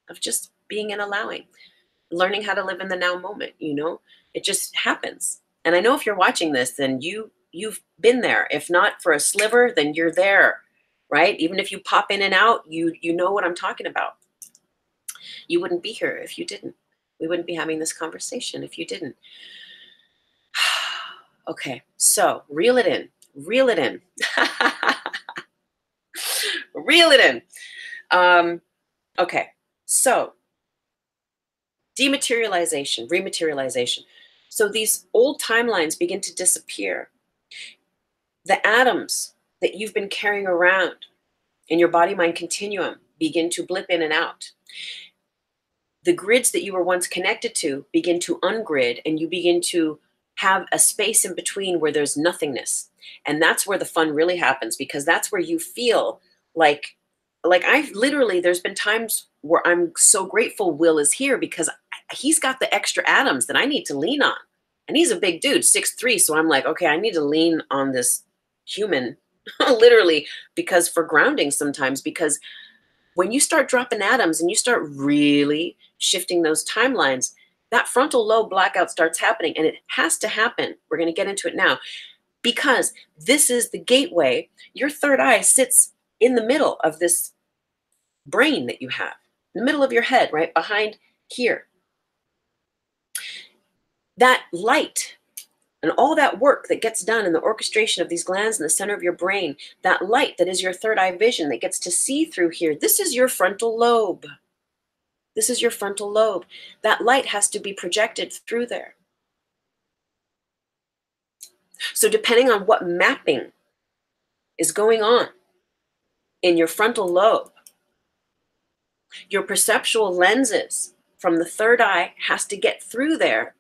of just being and allowing. learning how to live in the now moment, you know? It just happens. And I know if you're watching this, then you've been there. If not for a sliver, then you're there, right? Even if you pop in and out, you know what I'm talking about. You wouldn't be here if you didn't. We wouldn't be having this conversation if you didn't. Okay, so reel it in. Reel it in. Reel it in. Okay, so dematerialization, rematerialization. So these old timelines begin to disappear. The atoms that you've been carrying around in your body-mind continuum begin to blip in and out. The grids that you were once connected to begin to ungrid, and you begin to have a space in between where there's nothingness. And that's where the fun really happens, because that's where you feel like I literally, there's been times where I'm so grateful Will is here, because he's got the extra atoms that I need to lean on. And he's a big dude, 6'3". So I'm like, okay, I need to lean on this human, literally, because for grounding sometimes, because when you start dropping atoms and you start really shifting those timelines, that frontal lobe blackout starts happening, and it has to happen. We're going to get into it now, because this is the gateway. Your third eye sits in the middle of this brain that you have, in the middle of your head, right behind here. That light and all that work that gets done in the orchestration of these glands in the center of your brain, that light that is your third eye vision that gets to see through here, this is your frontal lobe. This is your frontal lobe. That light has to be projected through there. So depending on what mapping is going on in your frontal lobe, your perceptual lenses from the third eye has to get through there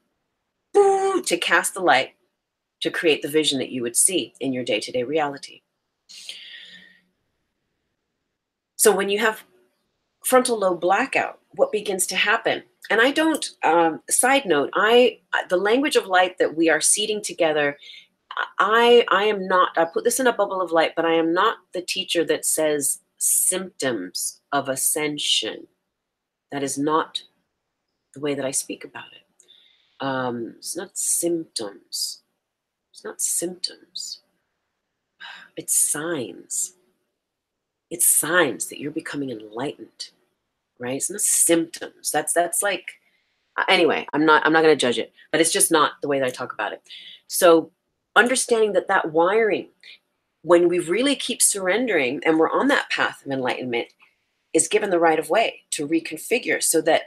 to cast the light to create the vision that you would see in your day-to-day reality. So when you have frontal lobe blackout, what begins to happen? And I don't, side note, the language of light that we are seeding together, I am not, I put this in a bubble of light, but I am not the teacher that says symptoms of ascension. That is not the way that I speak about it. It's not symptoms. It's not symptoms. It's signs. It's signs that you're becoming enlightened, right? It's not symptoms. That's like, anyway, I'm not going to judge it, but it's just not the way that I talk about it. So understanding that wiring, when we really keep surrendering and we're on that path of enlightenment, is given the right of way to reconfigure so that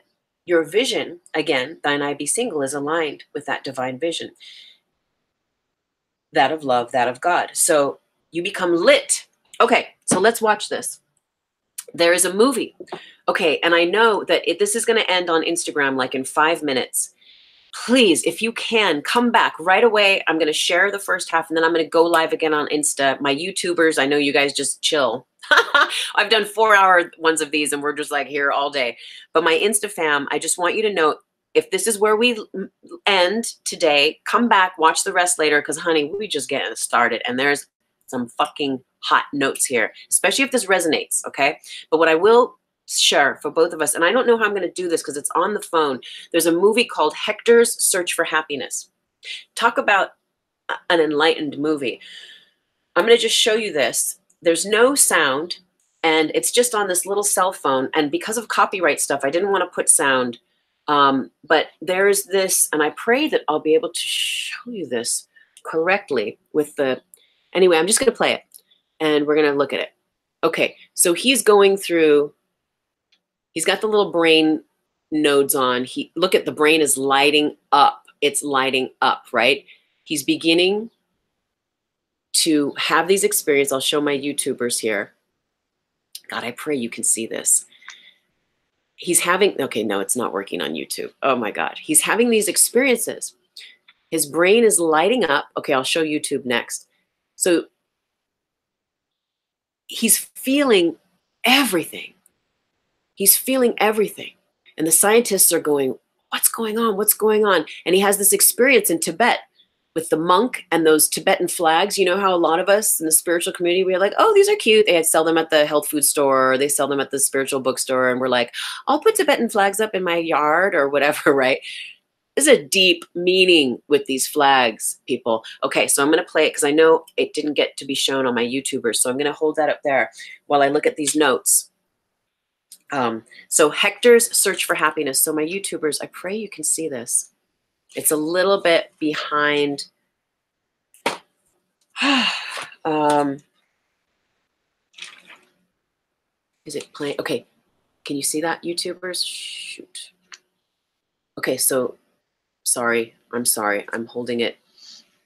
your vision, again, thine eye be single, is aligned with that divine vision, that of love, that of God. So you become lit. Okay, so let's watch this. There is a movie. Okay, and I know that this is going to end on Instagram like in 5 minutes. Please, if you can, come back right away. I'm going to share the first half, and then I'm going to go live again on Insta. My YouTubers, I know you guys just chill. I've done 4-hour ones of these, and we're just like here all day. But my Insta fam, I just want you to know, if this is where we end today, come back, watch the rest later, because, honey, we just getting started, and there's some fucking hot notes here, especially if this resonates, okay? But what I will share for both of us, and I don't know how I'm going to do this because it's on the phone. There's a movie called Hector's Search for Happiness. Talk about an enlightened movie. I'm going to just show you this. There's no sound, and it's just on this little cell phone. And because of copyright stuff, I didn't want to put sound. But there's this, and I pray that I'll be able to show you this correctly with the, anyway, I'm just going to play it, and we're going to look at it. Okay, so he's going through, he's got the little brain nodes on. Look at the brain is lighting up. It's lighting up, right? He's beginning to have these experiences. I'll show my YouTubers here. God, I pray you can see this. He's having, okay, no, it's not working on YouTube. Oh my God. He's having these experiences. His brain is lighting up. Okay, I'll show YouTube next. So he's feeling everything. He's feeling everything. And the scientists are going, what's going on? What's going on? And he has this experience in Tibet with the monk and those Tibetan flags. You know how a lot of us in the spiritual community, we're like, oh, these are cute. They sell them at the health food store, or they sell them at the spiritual bookstore. And we're like, I'll put Tibetan flags up in my yard or whatever, right? There's a deep meaning with these flags, people. Okay, so I'm going to play it because I know it didn't get to be shown on my YouTubers. So I'm going to hold that up there while I look at these notes. So Hector's Search for Happiness. So my YouTubers, I pray you can see this. It's a little bit behind. Is it playing? Okay, can you see that, YouTubers? Shoot. Okay, so sorry. I'm sorry. I'm holding it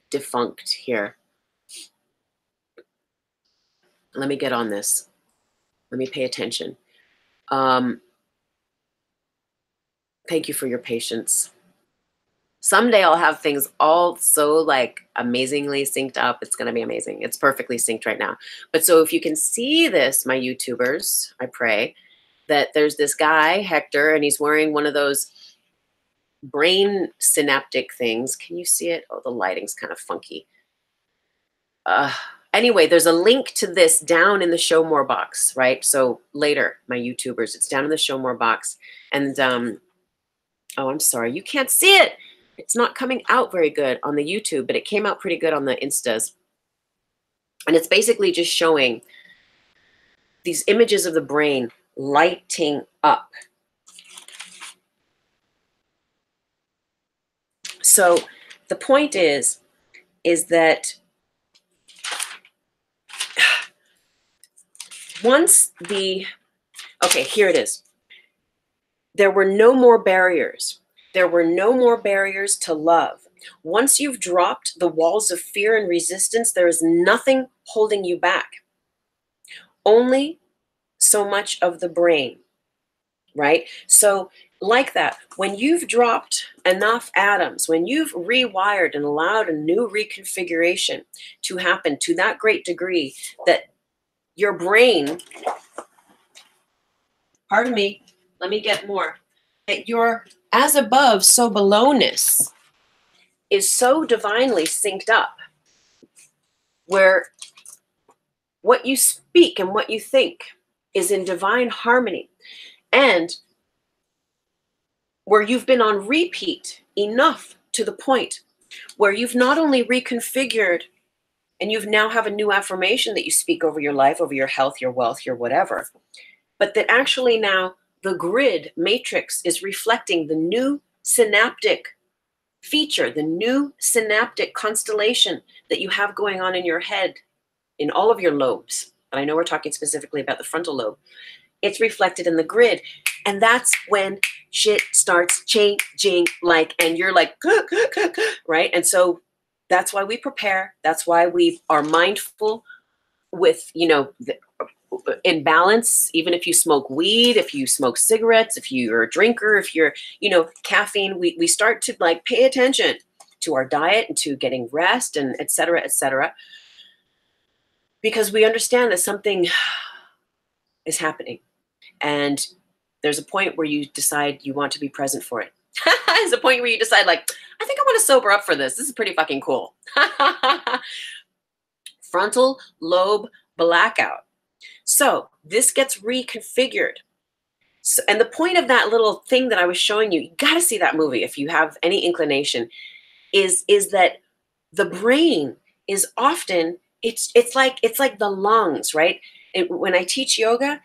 defunct here. Let me get on this. Let me pay attention. Thank you for your patience. Someday I'll have things all so like amazingly synced up. It's going to be amazing. It's perfectly synced right now. But so if you can see this, my YouTubers, I pray that there's this guy, Hector, and he's wearing one of those brain synaptic things. Can you see it? Oh, the lighting's kind of funky. Anyway, there's a link to this down in the show more box, right? So later, my YouTubers, it's down in the show more box. And, oh, I'm sorry. You can't see it. It's not coming out very good on the YouTube, but it came out pretty good on the Instas. And it's basically just showing these images of the brain lighting up. So the point is that once okay, here it is. There were no more barriers. There were no more barriers to love. Once you've dropped the walls of fear and resistance, there is nothing holding you back. Only so much of the brain, right? So like that, when you've dropped enough atoms, when you've rewired and allowed a new reconfiguration to happen to that great degree that your brain, pardon me, let me get more, that your as above, so belowness is so divinely synced up, where what you speak and what you think is in divine harmony, and where you've been on repeat enough to the point where you've not only reconfigured and you've now have a new affirmation that you speak over your life, over your health, your wealth, your whatever, but that actually now the grid matrix is reflecting the new synaptic feature, the new synaptic constellation that you have going on in your head, in all of your lobes. But I know we're talking specifically about the frontal lobe. It's reflected in the grid. And that's when shit starts changing, like, and you're like, right? And so that's why we prepare. That's why we are mindful with, you know, in balance. Even if you smoke weed, if you smoke cigarettes, if you're a drinker, if you're, you know, caffeine, we start to like pay attention to our diet and to getting rest and et cetera, because we understand that something is happening. And there's a point where you decide you want to be present for it. There's a point where you decide, like, I think I want to sober up for this. This is pretty fucking cool. Frontal lobe blackout. So this gets reconfigured. So, and the point of that little thing that I was showing you, you got to see that movie if you have any inclination, is that the brain is often, it's like the lungs, right? When I teach yoga,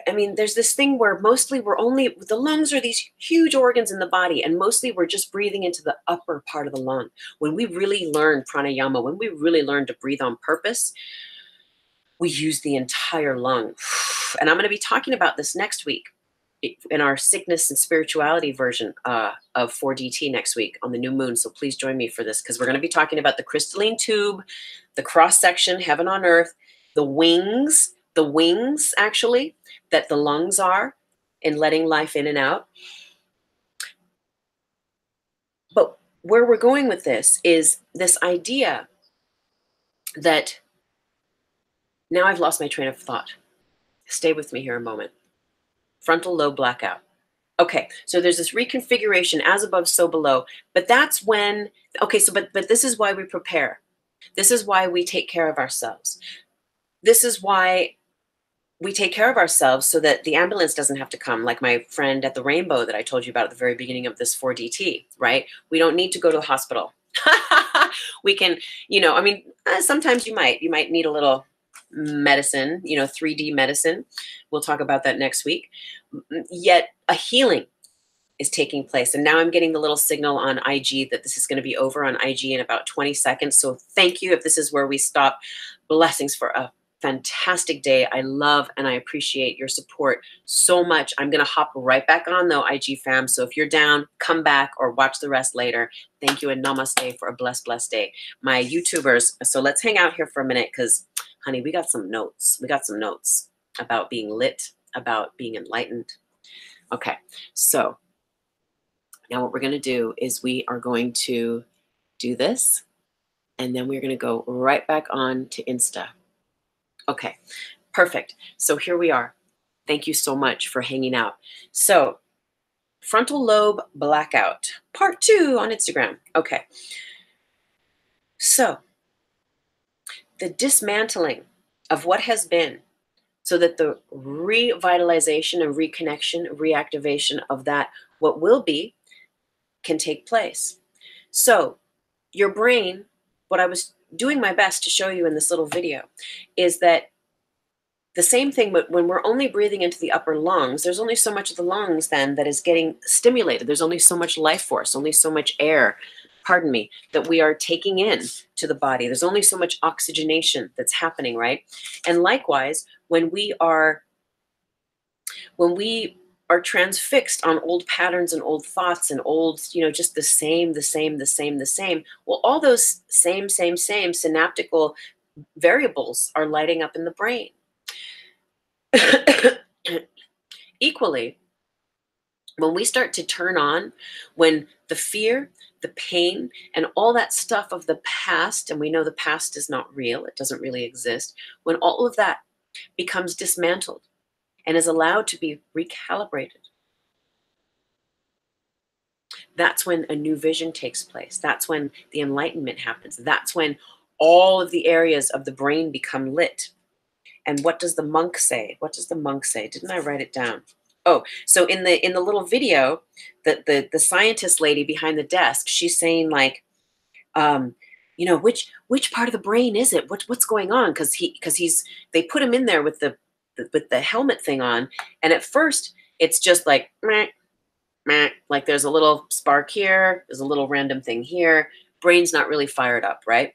I mean, there's this thing where mostly the lungs are these huge organs in the body, and mostly we're just breathing into the upper part of the lung. When we really learn pranayama, when we really learn to breathe on purpose, we use the entire lung. And I'm going to be talking about this next week in our sickness and spirituality version of 4DT next week on the new moon. So please join me for this, because we're going to be talking about the crystalline tube, the cross section, heaven on earth, the wings actually, that the lungs are in letting life in and out. But where we're going with this is this idea that, now I've lost my train of thought. Stay with me here a moment. Frontal lobe blackout. Okay, so there's this reconfiguration, as above, so below. But that's when, okay, so but this is why we prepare. This is why we take care of ourselves. This is why we take care of ourselves, so that the ambulance doesn't have to come, like my friend at the Rainbow that I told you about at the very beginning of this 4DT, right? We don't need to go to the hospital. We can, I mean, sometimes you might need a little medicine, 3D medicine. We'll talk about that next week. Yet a healing is taking place. And now I'm getting the little signal on IG that this is going to be over on IG in about 20 seconds. So thank you if this is where we stop. Blessings for a fantastic day. I love and I appreciate your support so much. I'm going to hop right back on though, IG fam. So if you're down, come back or watch the rest later. Thank you and namaste for a blessed, blessed day. My YouTubers, so let's hang out here for a minute because, honey, we got some notes. We got some notes about being lit, about being enlightened. Okay, so now what we're going to do is we are going to do this, and then we're going to go right back on to Insta. Okay, perfect. So here we are. Thank you so much for hanging out. So Frontal Lobe Blackout, part 2 on Instagram. Okay. So the dismantling of what has been, so that the revitalization and reconnection, reactivation of that what will be can take place. So your brain, what I was doing my best to show you in this little video, is that the same thing, but when we're only breathing into the upper lungs, there's only so much of the lungs then that is getting stimulated. There's only so much life force, only so much air, pardon me, that we are taking in to the body. There's only so much oxygenation that's happening, right? And likewise, when we are transfixed on old patterns and old thoughts and old, just the same. Well, all those same synaptical variables are lighting up in the brain. Equally, when we start to turn on, when the fear, the pain, and all that stuff of the past, and we know the past is not real, it doesn't really exist, when all of that becomes dismantled and is allowed to be recalibrated, that's when a new vision takes place. That's when the enlightenment happens. That's when all of the areas of the brain become lit. And what does the monk say? What does the monk say? Didn't I write it down? Oh, so in the little video, the scientist lady behind the desk, she's saying like, which part of the brain is it? What's going on? Because they put him in there with the helmet thing on, and at first it's just like meh, meh, like there's a little spark here, there's a little random thing here. Brain's not really fired up, right?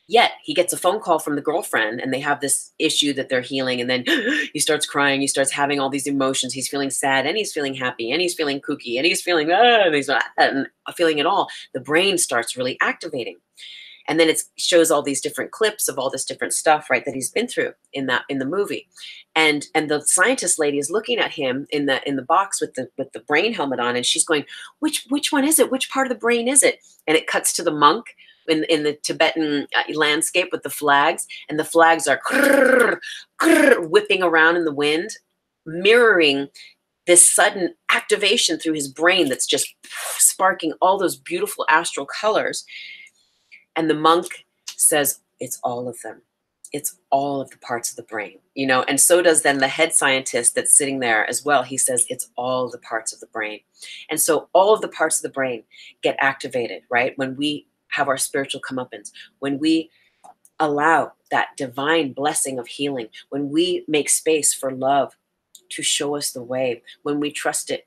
Yet he gets a phone call from the girlfriend and they have this issue that they're healing. And then he starts crying. He starts having all these emotions. He's feeling sad and he's feeling happy and he's feeling kooky and he's feeling, and he's not feeling it all. The brain starts really activating. And then it shows all these different clips of all this different stuff, right, that he's been through in the movie. And the scientist lady is looking at him in the box with the brain helmet on, and she's going, which one is it? Which part of the brain is it? And it cuts to the monk in the Tibetan landscape with the flags, and the flags are whipping around in the wind, mirroring this sudden activation through his brain that's just sparking all those beautiful astral colors. And the monk says, it's all of them. It's all of the parts of the brain, and so does then the head scientist that's sitting there as well. He says, it's all the parts of the brain. And so all of the parts of the brain get activated, right? When we have our spiritual comeuppance, when we allow that divine blessing of healing, when we make space for love to show us the way, when we trust it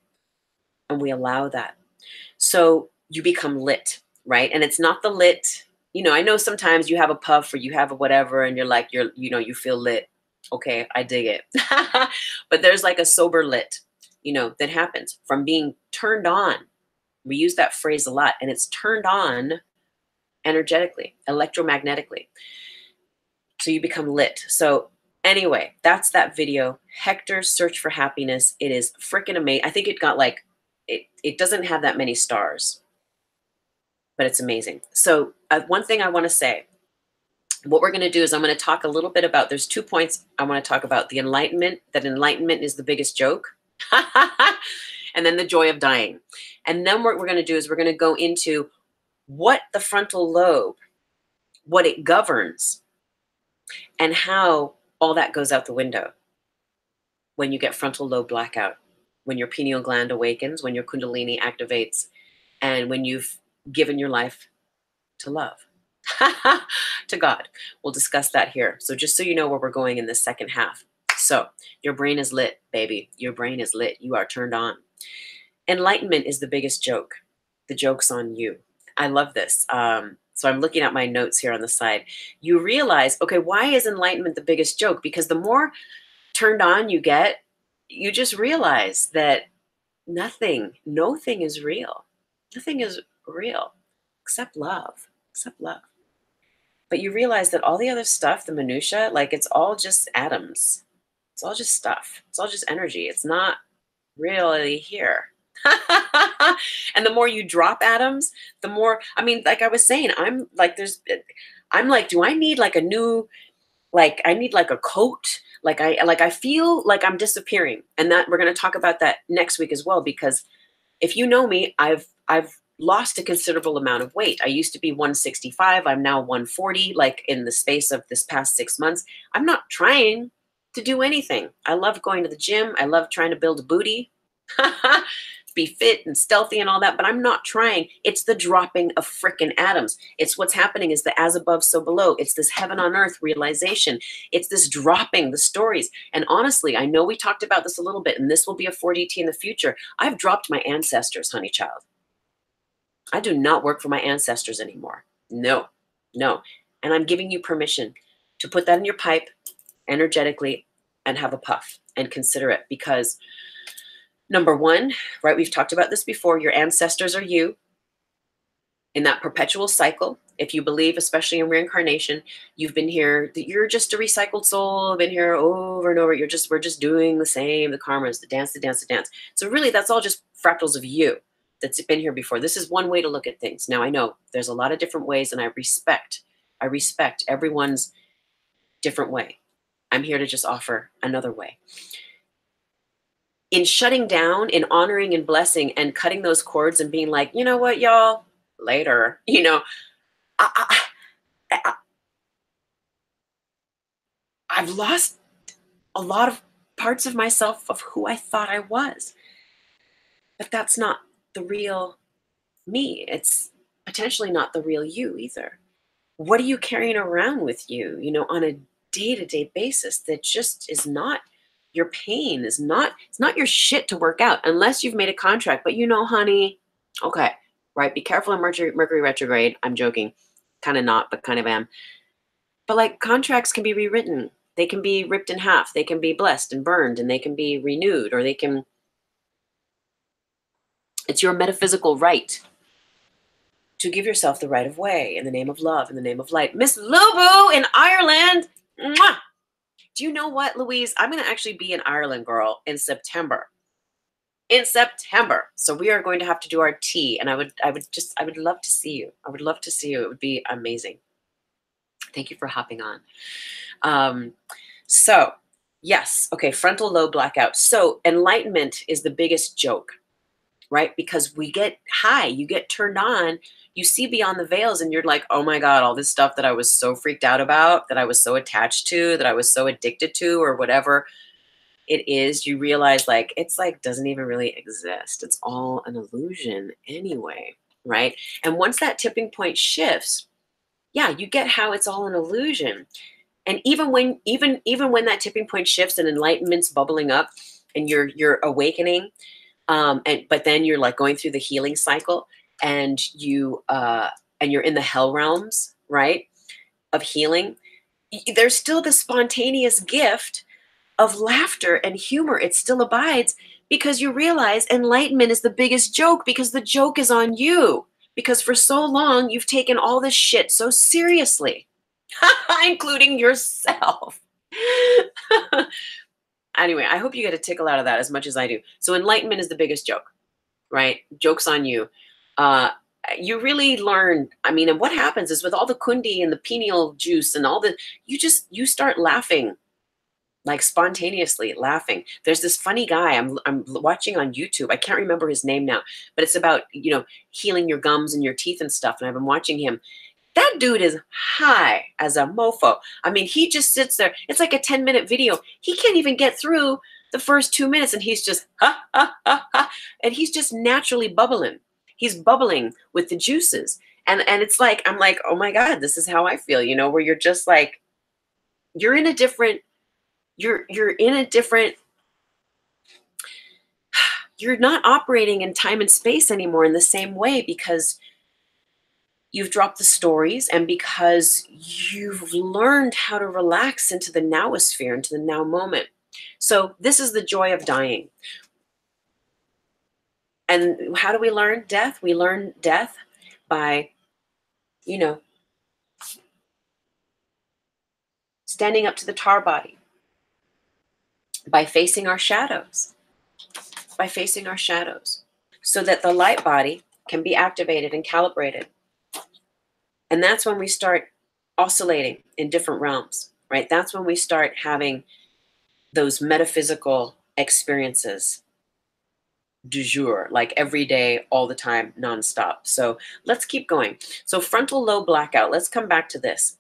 and we allow that. So you become lit, right? And it's not the lit, I know sometimes you have a puff or you have a whatever and you're like, you feel lit. Okay, I dig it. But there's like a sober lit, that happens from being turned on. We use that phrase a lot, and it's turned on energetically, electromagnetically. So you become lit. So anyway, that's that video. Hector's Search for Happiness. It is freaking amazing. I think it got like, it doesn't have that many stars, but it's amazing. So one thing I want to say, what we're going to do is I'm going to talk a little bit about, there's 2 points I want to talk about. The enlightenment, that enlightenment is the biggest joke. And then the joy of dying. And then what we're going to do is we're going to go into what the frontal lobe, what it governs, and how all that goes out the window when you get frontal lobe blackout, when your pineal gland awakens, when your kundalini activates, and when you've given your life to love, to God. We'll discuss that here. So just so you know where we're going in the second half. So your brain is lit, baby. Your brain is lit. You are turned on. Enlightenment is the biggest joke. The joke's on you. I love this. So I'm looking at my notes here on the side. You realize, okay, why is enlightenment the biggest joke? Because the more turned on you get, you just realize that no thing is real. Nothing is real except love, But you realize that all the other stuff, the minutia, like it's all just atoms. It's all just stuff. It's all just energy. It's not really here. And the more you drop atoms, the more, I mean, like I was saying, I'm like, do I need like a new, like I need like a coat? Like I feel like I'm disappearing. And that we're going to talk about that next week as well, because if you know me, I've lost a considerable amount of weight. I used to be 165. I'm now 140, like in the space of this past 6 months. I'm not trying to do anything. I love going to the gym. I love trying to build a booty, be fit and stealthy and all that, but I'm not trying. It's the dropping of frickin' atoms. It's what's happening is the as above, so below. It's this heaven on earth realization. It's this dropping the stories. And honestly, I know we talked about this a little bit, and this will be a 4DT in the future. I've dropped my ancestors, honey child. I do not work for my ancestors anymore. No. And I'm giving you permission to put that in your pipe energetically and have a puff and consider it, because number one, right, we've talked about this before, your ancestors are you in that perpetual cycle. If you believe, especially in reincarnation, you've been here, you're just a recycled soul, been here over and over. We're just doing the same, the karmas, the dance. So really, that's all just fractals of you that's been here before. This is one way to look at things. Now, I know there's a lot of different ways, and I respect everyone's different way. I'm here to just offer another way. In shutting down, in honoring and blessing and cutting those cords and being like, you know what, y'all, later, I've lost a lot of parts of myself of who I thought I was. But that's not the real me. It's potentially not the real you either. What are you carrying around with you, on a day-to-day basis that just is not your pain, it's not your shit to work out unless you've made a contract. But honey, okay, right? Be careful in Mercury retrograde. I'm joking. Kind of not, but kind of am. But like contracts can be rewritten. They can be ripped in half. They can be blessed and burned, and they can be renewed, or it's your metaphysical right to give yourself the right of way in the name of love, in the name of light. Miss Lubu in Ireland. Mwah! Do you know what, Louise? I'm going to actually be in Ireland, girl, in September. So we are going to have to do our tea, and I would love to see you. I would love to see you. It would be amazing. Thank you for hopping on. So yes, okay, frontal lobe blackout. So enlightenment is the biggest joke, right? Because we get high, you get turned on, you see beyond the veils, and you're like, oh my God, all this stuff that I was so freaked out about, that I was so attached to, that I was so addicted to, or whatever it is, you realize like, it's like, doesn't even really exist. It's all an illusion anyway, right? And once that tipping point shifts, yeah, you get how it's all an illusion. And even when that tipping point shifts and enlightenment's bubbling up and you're awakening, but then you're like going through the healing cycle, and you're in the hell realms, right, of healing, there's still the spontaneous gift of laughter and humor. It still abides, because you realize enlightenment is the biggest joke, because the joke is on you, because for so long you've taken all this shit so seriously, including yourself. Anyway, I hope you get a tickle out of that as much as I do. So enlightenment is the biggest joke, right? Joke's on you. You really learn, and what happens is with all the kundi and the pineal juice and all you start laughing like spontaneously laughing. There's this funny guy I'm watching on YouTube. I can't remember his name now, but it's about, you know, healing your gums and your teeth and stuff. And I've been watching him. That dude is high as a mofo. I mean, he just sits there. It's like a 10-minute video. He can't even get through the first 2 minutes, and he's just ha ha ha ha, and he's just naturally bubbling. He's bubbling with the juices, and it's like, I'm like, oh my God, this is how I feel, you know, where you're just like, you're in a different, you're in a different, you're not operating in time and space anymore in the same way, because you've dropped the stories, and because you've learned how to relax into the NOWOSPHERE, into the now moment. So this is the joy of dying. And how do we learn death? We learn death by, you know, standing up to the tar body, by facing our shadows, by facing our shadows, so that the light body can be activated and calibrated. And that's when we start oscillating in different realms, right? That's when we start having those metaphysical experiences du jour, like every day, all the time, nonstop. So let's keep going. So frontal lobe blackout, let's come back to this.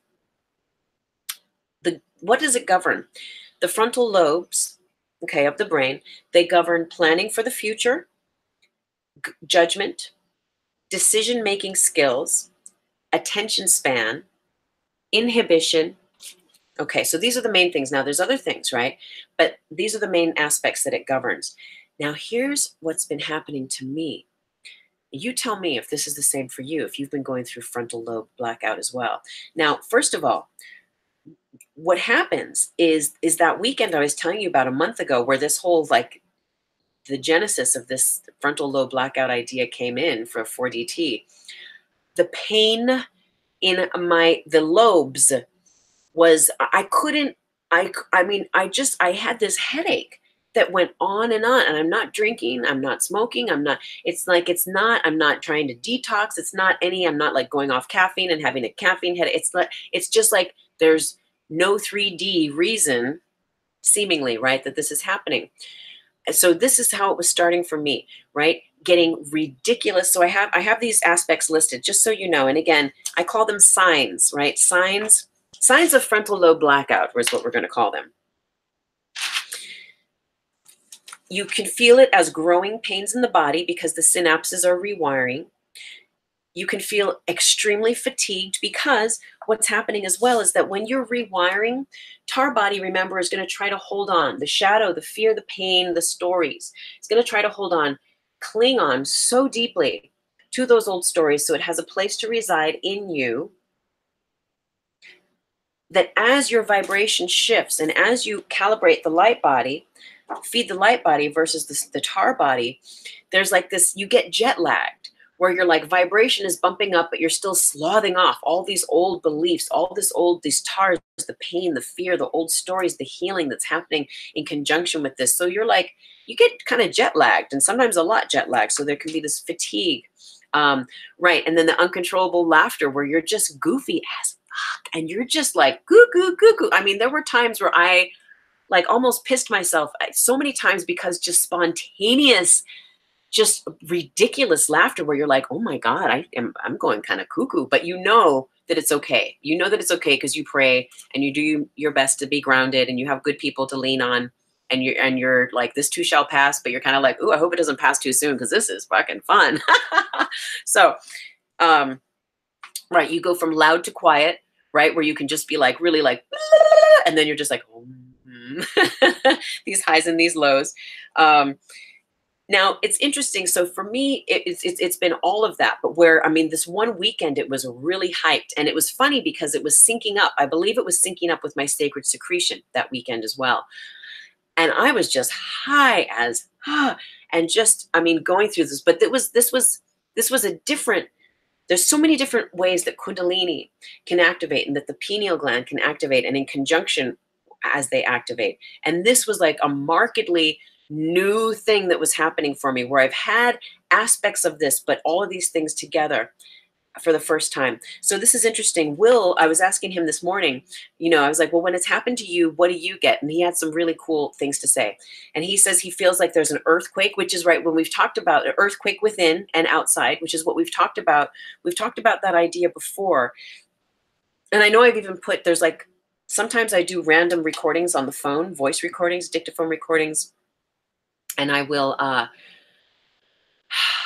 What does it govern? The frontal lobes, okay, of the brain, they govern planning for the future, judgment, decision-making skills, attention span, inhibition. Okay, so these are the main things. Now, there's other things, right? But these are the main aspects that it governs. Now, here's what's been happening to me. You tell me if this is the same for you, if you've been going through frontal lobe blackout as well. Now, first of all, what happens is that weekend I was telling you about a month ago, where this whole, like, the genesis of this frontal lobe blackout idea came in for 4DT. The pain in the lobes was, I had this headache that went on, and I'm not drinking, I'm not smoking, I'm not trying to detox. I'm not like going off caffeine and having a caffeine headache. It's just like there's no 3D reason, seemingly, right, that this is happening. So this is how it was starting for me, right? Getting ridiculous. So I have these aspects listed, just so you know. And again, I call them signs, right? Signs of frontal lobe blackout is what we're going to call them. You can feel it as growing pains in the body because the synapses are rewiring. You can feel extremely fatigued because what's happening as well is that when you're rewiring, tar body, remember, is going to try to hold on. The shadow, the fear, the pain, the stories. It's going to try to hold on, cling on so deeply to those old stories, so it has a place to reside in you, that as your vibration shifts and as you calibrate the light body, feed the light body versus the tar body, there's like this, you get jet lagged, where your like vibration is bumping up, but you're still slothing off all these old beliefs, these tars, the pain, the fear, the old stories, the healing that's happening in conjunction with this. So you're like, you get kind of jet lagged, and sometimes a lot jet lagged. So there can be this fatigue, right? And then the uncontrollable laughter, where you're just goofy as fuck, and you're just like goo goo goo goo. I mean, there were times where I like almost pissed myself so many times, because just spontaneous, just ridiculous laughter, where you're like, oh my God, I'm going kind of cuckoo, but you know that it's okay. You know that it's okay because you pray and you do your best to be grounded, and you have good people to lean on, and you're like, this too shall pass, but you're kind of like, ooh, I hope it doesn't pass too soon, because this is fucking fun. So, right, you go from loud to quiet, right, where you can just be like really like, and then you're just like, these highs and these lows. Now, it's interesting. So for me, it's been all of that. But where, I mean, this one weekend, it was really hyped. And it was funny because it was syncing up. I believe it was syncing up with my sacred secretion that weekend as well. And I was just high as, and just, I mean, going through this. But this was a different, there's so many different ways that Kundalini can activate, and that the pineal gland can activate, and in conjunction as they activate. And this was like a markedly new thing that was happening for me, where I've had aspects of this, but all of these things together. for the first time. So this is interesting. Will, I was asking him this morning, I was like, well, when it's happened to you, what do you get? And he had some really cool things to say. And he says he feels like there's an earthquake, which is right when we've talked about an earthquake within and outside, which is what we've talked about. We've talked about that idea before. And I know I've even put, there's like, sometimes I do random recordings on the phone, voice recordings, dictaphone recordings, and I will,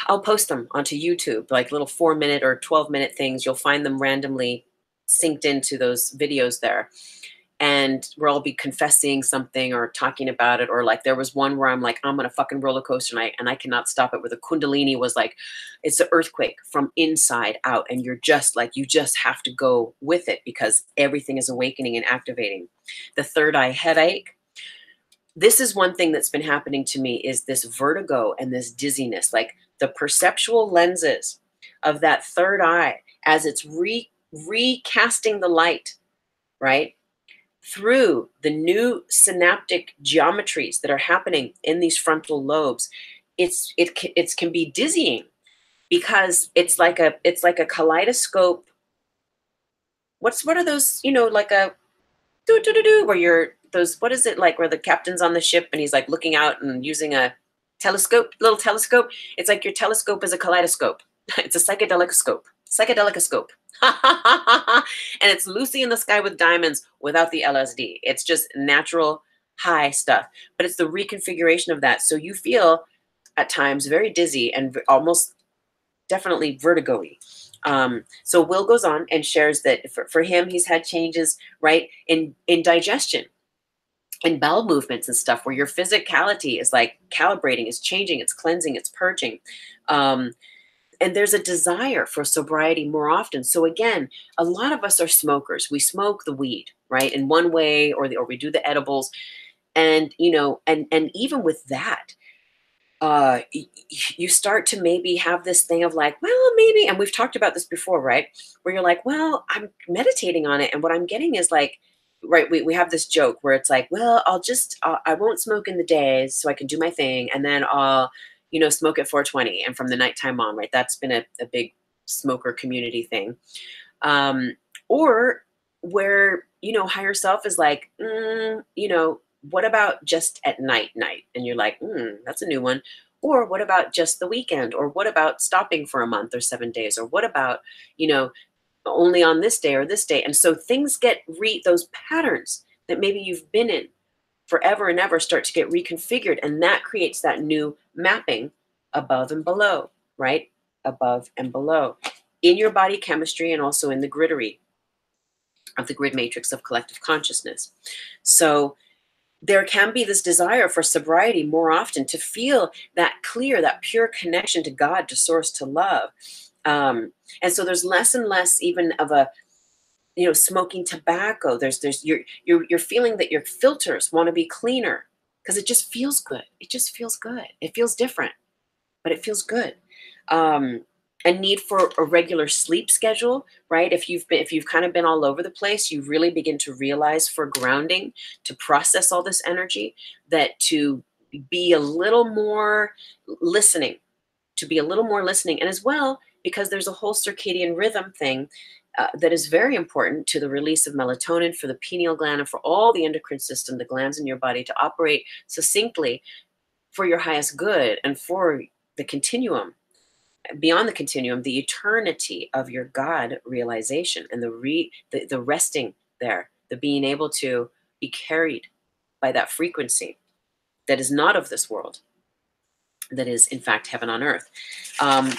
I'll post them onto YouTube, like little 4-minute or 12-minute things. You'll find them randomly synced into those videos there. And where I'll be confessing something or talking about it. Or like there was one where I'm like, I'm on a fucking roller coaster and I cannot stop it, where the Kundalini was like, it's an earthquake from inside out. And you're just like, you just have to go with it because everything is awakening and activating. The third eye headache. This is one thing that's been happening to me, is this vertigo and this dizziness, like the perceptual lenses of that third eye as it's recasting the light, right? Through the new synaptic geometries that are happening in these frontal lobes, it can be dizzying because it's like a kaleidoscope. What are those, like a where you're those, what is it like where the captain's on the ship and he's like looking out and using a little telescope? It's like your telescope is a kaleidoscope. It's a psychedelicoscope. And it's Lucy in the Sky with Diamonds without the LSD. It's just natural high stuff, but it's the reconfiguration of that. So you feel at times very dizzy and almost definitely vertigo-y. So Will goes on and shares that for him, he's had changes, right, in digestion and bowel movements and stuff, where your physicality is like calibrating, it's changing, it's cleansing, it's purging. And there's a desire for sobriety more often. So again, a lot of us are smokers. We smoke the weed, right, in one way, or we do the edibles. And, and even with that, you start to maybe have this thing of like, well, maybe, and we've talked about this before, right? Where you're like, well, I'm meditating on it. And what I'm getting is like, right, we have this joke where it's like, well, I won't smoke in the days so I can do my thing. And then I'll, smoke at 4:20 and from the nighttime on, right? That's been a big smoker community thing. Or where, higher self is like, what about just at night? And you're like, that's a new one. Or what about just the weekend? Or what about stopping for a month or 7 days? Or what about, only on this day or this day? And so things get those patterns that maybe you've been in forever and ever start to get reconfigured. And that creates that new mapping above and below, right? Above and below in your body chemistry and also in the griddery of the grid matrix of collective consciousness. So there can be this desire for sobriety more often, to feel that clear, that pure connection to God, to source, to love. And so there's less and less even of a, smoking tobacco. You're feeling that your filters want to be cleaner because it just feels good. It just feels good. It feels different, but it feels good. A need for a regular sleep schedule, right? If you've kind of been all over the place, you really begin to realize, for grounding, to process all this energy, that to be a little more listening, and as well, because there's a whole circadian rhythm thing that is very important to the release of melatonin, for the pineal gland, and for all the endocrine system, the glands in your body, to operate succinctly for your highest good and for the continuum, beyond the continuum, the eternity of your God realization, and the resting there, the being able to be carried by that frequency that is not of this world, that is in fact heaven on earth.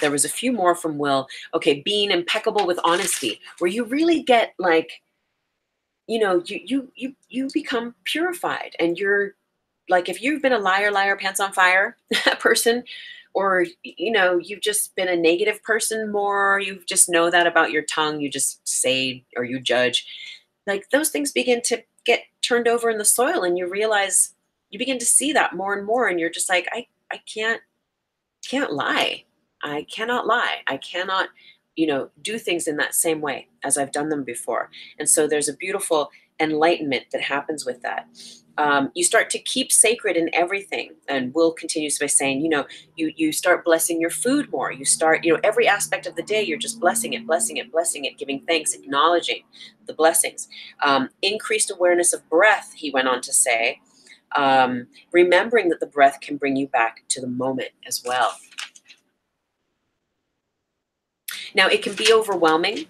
There was a few more from Will. Okay, being impeccable with honesty, where you really get like, you become purified, and you're like, if you've been a liar, pants on fire person, or you've just been a negative person more, you just know that about your tongue, you just say or you judge, like those things begin to get turned over in the soil, and you realize, you begin to see that more and more, and you're just like, I can't lie. I cannot lie. I cannot do things in that same way as I've done them before. And so there's a beautiful enlightenment that happens with that. You start to keep sacred in everything. And Will continues by saying, you start blessing your food more. You start, every aspect of the day, you're just blessing it, blessing it, blessing it, giving thanks, acknowledging the blessings. Increased awareness of breath, he went on to say, remembering that the breath can bring you back to the moment as well. Now, it can be overwhelming,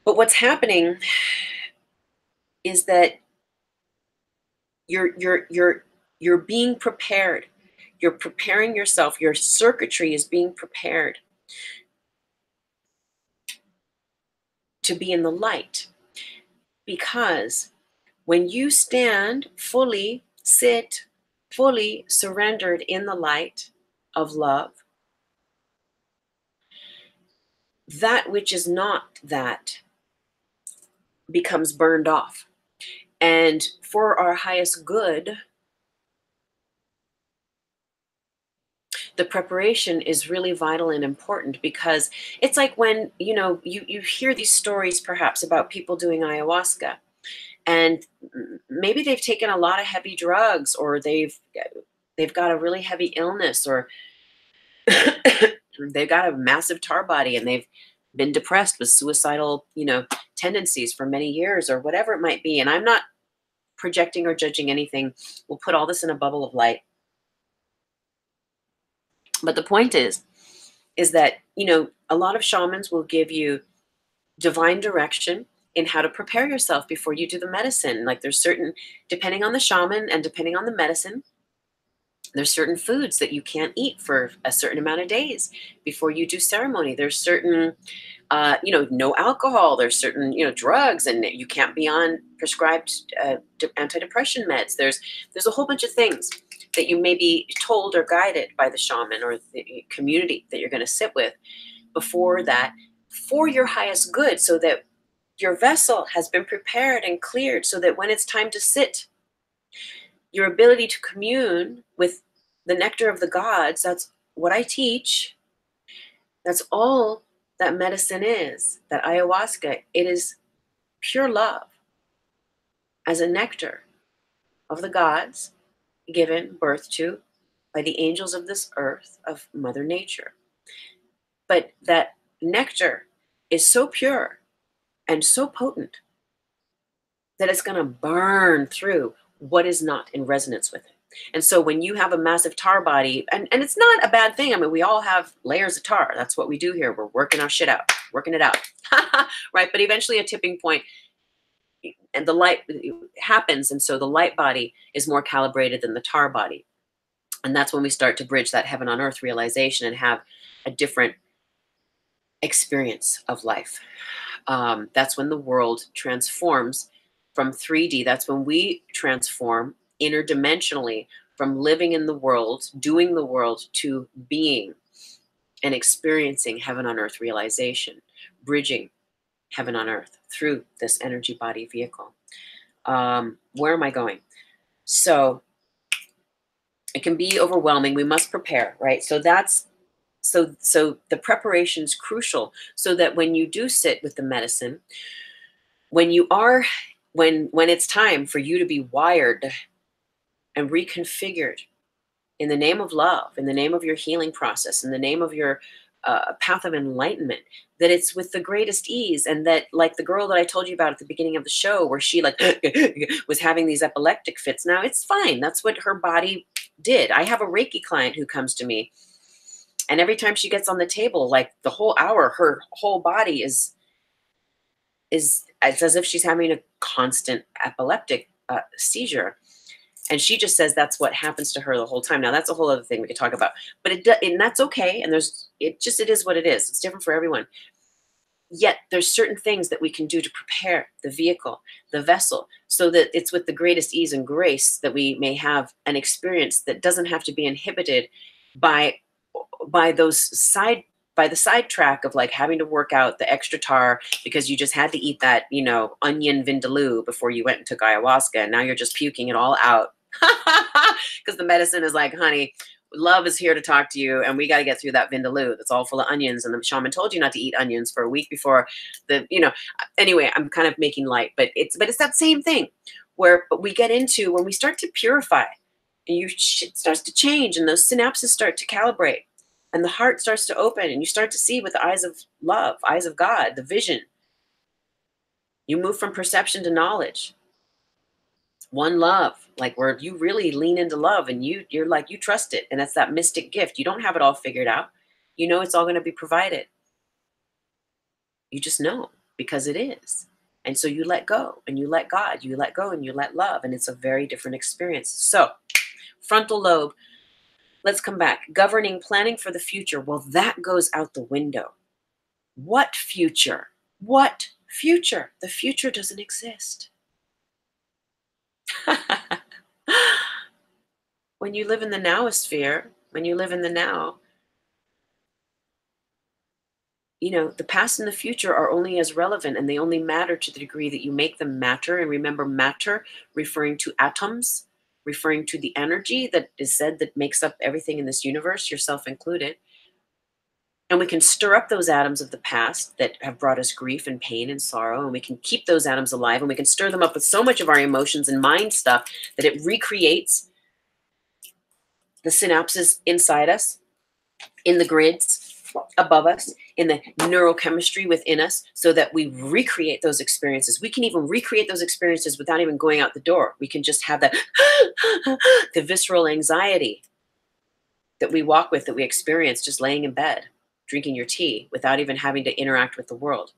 but what's happening is that you're being prepared. You're preparing yourself. Your circuitry is being prepared to be in the light. Because when you stand fully, sit fully surrendered in the light of love, that which is not that becomes burned off. And for our highest good, the preparation is really vital and important, because it's like when, you hear these stories perhaps about people doing ayahuasca, and maybe they've taken a lot of heavy drugs, or they've got a really heavy illness, or they've got a massive tar body, and they've been depressed with suicidal, tendencies for many years, or whatever it might be. And I'm not projecting or judging anything. We'll put all this in a bubble of light. But the point is that, a lot of shamans will give you divine direction in how to prepare yourself before you do the medicine. Like, there's certain, depending on the shaman and depending on the medicine, there's certain foods that you can't eat for a certain amount of days before you do ceremony. There's certain, no alcohol. There's certain, drugs, and you can't be on prescribed antidepressant meds. There's a whole bunch of things that you may be told or guided by the shaman or the community that you're going to sit with before that, for your highest good, so that your vessel has been prepared and cleared, so that when it's time to sit, your ability to commune with the nectar of the gods, that's what I teach. That's all that medicine is, that ayahuasca, it is pure love as a nectar of the gods, given birth to by the angels of this earth, of Mother Nature. But that nectar is so pure and so potent that it's going to burn through what is not in resonance with it. And so when you have a massive tar body, and it's not a bad thing. I mean, we all have layers of tar. That's what we do here. We're working our shit out, working it out. Right? But eventually a tipping point, and the light happens. And so the light body is more calibrated than the tar body. And that's when we start to bridge that heaven on earth realization and have a different experience of life. That's when the world transforms from 3D. That's when we transform interdimensionally from living in the world, doing the world, to being and experiencing heaven on earth realization, bridging heaven on earth through this energy body vehicle. Where am I going? So it can be overwhelming. We must prepare, right? So the preparation is crucial, so that when you do sit with the medicine, when it's time for you to be wired and reconfigured in the name of love, in the name of your healing process, in the name of your path of enlightenment, that it's with the greatest ease. And that, like the girl that I told you about at the beginning of the show, where she was having these epileptic fits. Now it's fine. That's what her body did. I have a Reiki client who comes to me, and every time she gets on the table, like the whole hour, her whole body is it's as if she's having a constant epileptic seizure. And she just says that's what happens to her the whole time. Now that's a whole other thing we could talk about, but and that's okay. And it is what it is. It's different for everyone. Yet there's certain things that we can do to prepare the vehicle, the vessel, so that it's with the greatest ease and grace that we may have an experience that doesn't have to be inhibited by the sidetrack of like having to work out the extra tar because you just had to eat that, onion vindaloo before you went and took ayahuasca. And now you're just puking it all out because the medicine is like, honey, Love is here to talk to you, and we got to get through that vindaloo that's all full of onions. And the shaman told you not to eat onions for a week before the, anyway, I'm kind of making light, but it's that same thing where but we get into when we start to purify and your shit starts to change and those synapses start to calibrate and the heart starts to open and you start to see with the eyes of love, eyes of God, the vision. You move from perception to knowledge. One love, like where you really lean into love and you're like, you trust it. And that's that mystic gift. You don't have it all figured out. You know, it's all going to be provided. You just know because it is. And so you let go and you let God, you let go and you let love. And it's a very different experience. So frontal lobe, let's come back. Governing, planning for the future. Well, that goes out the window. What future? What future? The future doesn't exist. When you live in the NOWOSPHERE, when you live in the now, the past and the future are only as relevant and they only matter to the degree that you make them matter. And remember, matter referring to atoms, referring to the energy that is said that makes up everything in this universe, yourself included. And we can stir up those atoms of the past that have brought us grief and pain and sorrow, and we can keep those atoms alive, and we can stir them up with so much of our emotions and mind stuff that it recreates the synapses inside us, in the grids above us, in the neurochemistry within us, so that we recreate those experiences. We can even recreate those experiences without even going out the door. We can just have that the visceral anxiety that we walk with, that we experience just laying in bed, drinking your tea, without even having to interact with the world.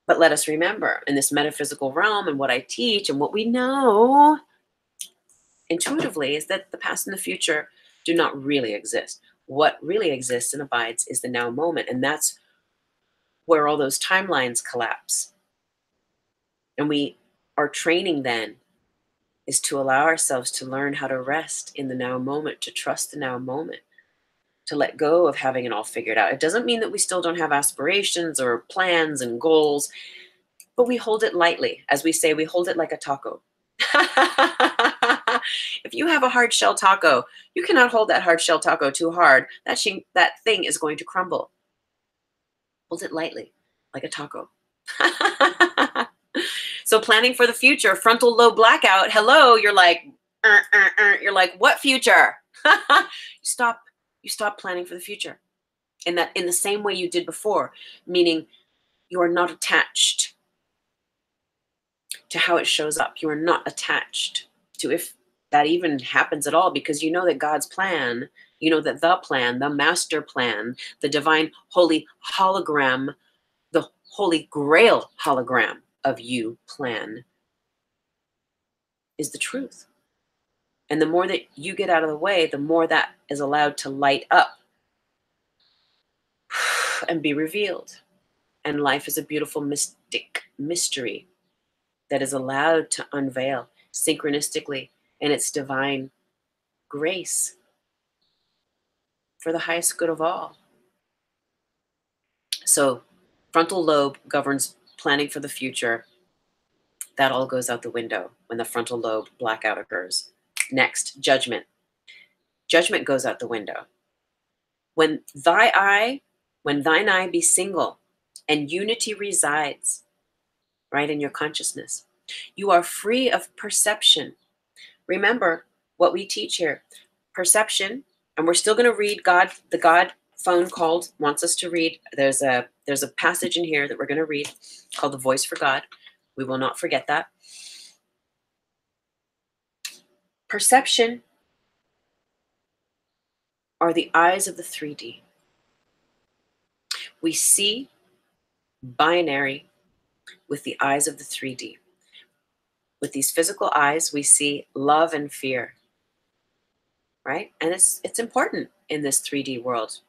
But let us remember, in this metaphysical realm and what I teach and what we know intuitively is that the past and the future do not really exist. What really exists and abides is the now moment. And that's where all those timelines collapse. And we, our training then is to allow ourselves to learn how to rest in the now moment, to trust the now moment, to let go of having it all figured out. It doesn't mean that we still don't have aspirations or plans and goals, but we hold it lightly. As we say, we hold it like a taco. If you have a hard shell taco, you cannot hold that hard shell taco too hard. That thing is going to crumble. Hold it lightly, like a taco. So planning for the future, frontal lobe blackout. Hello, you're like, you're like, what future? You stop planning for the future. In the same way you did before, meaning you are not attached to how it shows up. You are not attached to if that even happens at all, because you know that God's plan, you know that the plan, the master plan, the divine holy hologram, the holy grail hologram of you plan is the truth. And the more that you get out of the way, the more that is allowed to light up and be revealed. And life is a beautiful mystic mystery that is allowed to unveil synchronistically in its divine grace for the highest good of all. So frontal lobe governs planning for the future. That all goes out the window when the frontal lobe blackout occurs. Next, judgment. Judgment goes out the window. When thine eye be single and unity resides, right, in your consciousness, you are free of perception. Remember what we teach here. Perception, and we're still going to read God, the God phone called wants us to read. There's a passage in here that we're going to read called The Voice for God. We will not forget that. Perception are the eyes of the 3D. We see binary with the eyes of the 3D. With these physical eyes, we see love and fear, right? And it's important in this 3D world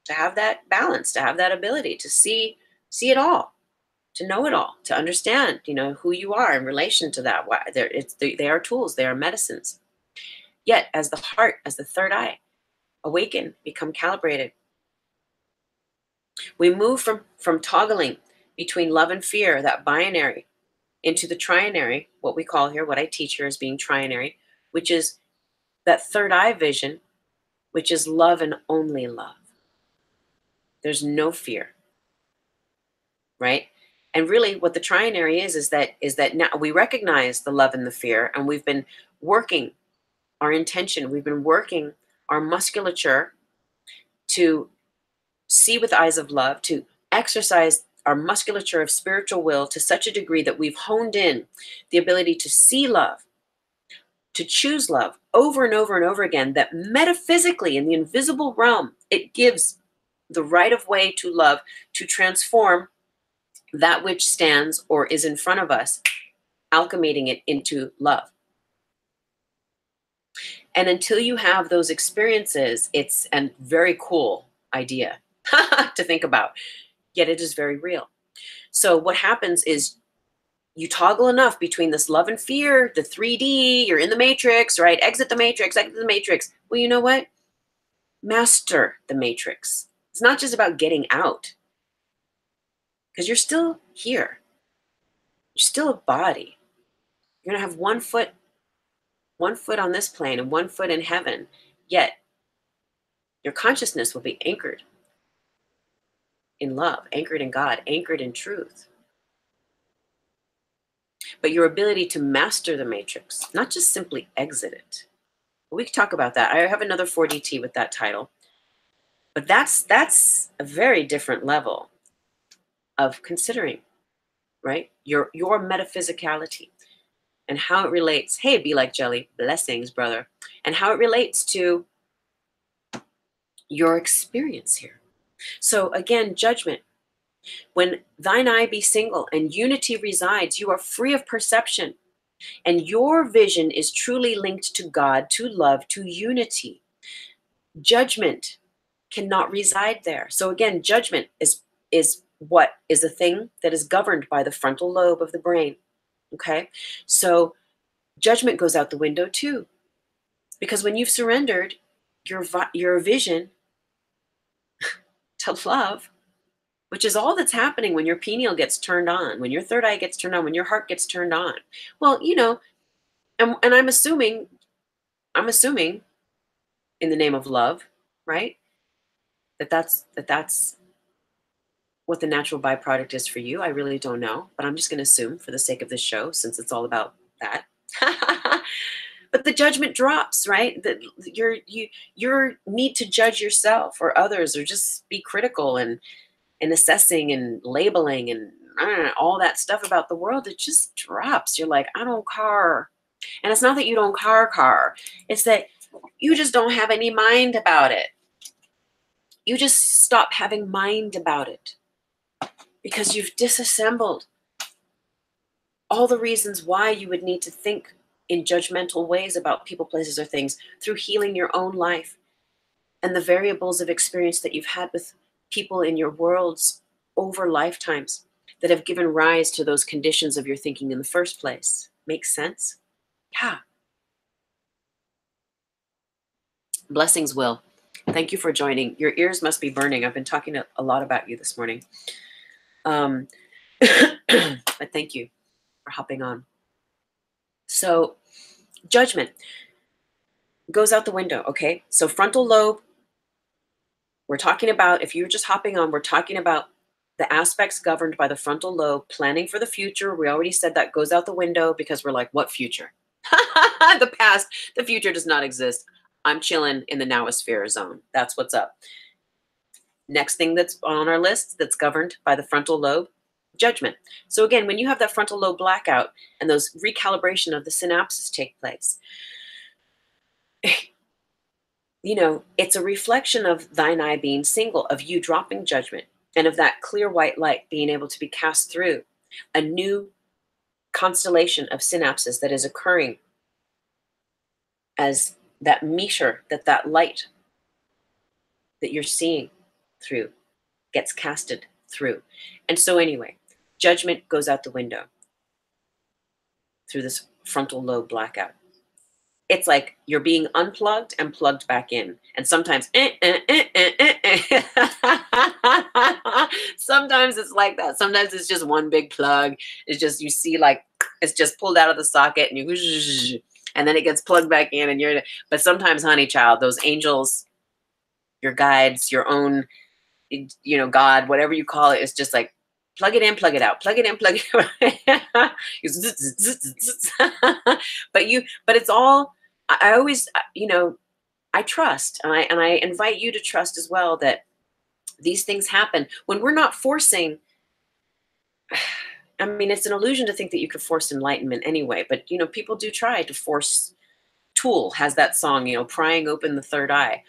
to have that balance, to have that ability to see it all, to know it all, to understand, who you are in relation to that. They are tools, they are medicines. Yet, as the heart, as the third eye, awaken, become calibrated, we move from toggling between love and fear, that binary, into the trinary, what we call here, what I teach here as being trinary, which is that third eye vision which is love and only love. There's no fear, right? And really what the trinary is that now we recognize the love and the fear, and we've been working our intention, we've been working our musculature to see with eyes of love, to exercise our musculature of spiritual will to such a degree that we've honed in the ability to see love, to choose love over and over and over again, that metaphysically in the invisible realm, it gives the right of way to love to transform that which stands or is in front of us, alchemating it into love. And until you have those experiences, it's a very cool idea to think about, yet it is very real. So what happens is you toggle enough between this love and fear, the 3D, you're in the matrix, right? Exit the matrix, exit the matrix. Well, you know what? Master the matrix. It's not just about getting out, because you're still here. You're still a body. You're going to have one foot on this plane and one foot in heaven, yet your consciousness will be anchored in love, anchored in God, anchored in truth. But your ability to master the matrix, not just simply exit it. We can talk about that. I have another 4DT with that title. But that's a very different level of considering, right? Your metaphysicality and how it relates. Hey, be like jelly, blessings, brother. And how it relates to your experience here. So again, judgment. When thine eye be single and unity resides, you are free of perception. And your vision is truly linked to God, to love, to unity. Judgment cannot reside there. So again, judgment is what is a thing that is governed by the frontal lobe of the brain. Okay? So judgment goes out the window too. Because when you've surrendered your vision to love, which is all that's happening when your pineal gets turned on, when your third eye gets turned on, when your heart gets turned on. Well, you know, and I'm assuming in the name of love, right? That's what the natural byproduct is for you. I really don't know, but I'm just going to assume for the sake of this show, since it's all about that. But the judgment drops, right? That your need to judge yourself or others, or just be critical and assessing and labeling and all that stuff about the world, it just drops. You're like, I don't care. And it's not that you don't care. It's that you just don't have any mind about it. You just stop having mind about it because you've disassembled all the reasons why you would need to think in judgmental ways about people, places, or things through healing your own life and the variables of experience that you've had with people in your worlds over lifetimes that have given rise to those conditions of your thinking in the first place. Makes sense? Yeah. Blessings, Will. Thank you for joining. Your ears must be burning. I've been talking a lot about you this morning. But thank you for hopping on. So judgment goes out the window, okay? So frontal lobe, we're talking about, if you're just hopping on, we're talking about the aspects governed by the frontal lobe, planning for the future. We already said that goes out the window because we're like, what future? The past, the future does not exist. I'm chilling in the NOWOSPHERE zone. That's what's up. Next thing that's on our list that's governed by the frontal lobe, judgment. So again, when you have that frontal lobe blackout and those recalibration of the synapses take place, you know, it's a reflection of thine eye being single, of you dropping judgment, and of that clear white light being able to be cast through a new constellation of synapses that is occurring as that meter, that light that you're seeing through gets casted through. And so anyway, judgment goes out the window through this frontal lobe blackout. It's like you're being unplugged and plugged back in. And sometimes, sometimes it's like that. Sometimes it's just one big plug. It's just, you see, like, it's just pulled out of the socket and you, and then it gets plugged back in and you're, but sometimes, honey child, those angels, your guides, your own, God, whatever you call it, is just like, plug it in, plug it out, plug it in, plug it out. But it's all, I always, I trust, and I invite you to trust as well, that these things happen when we're not forcing. I mean, it's an illusion to think that you could force enlightenment anyway, but people do try to force. Tool has that song, prying open the third eye.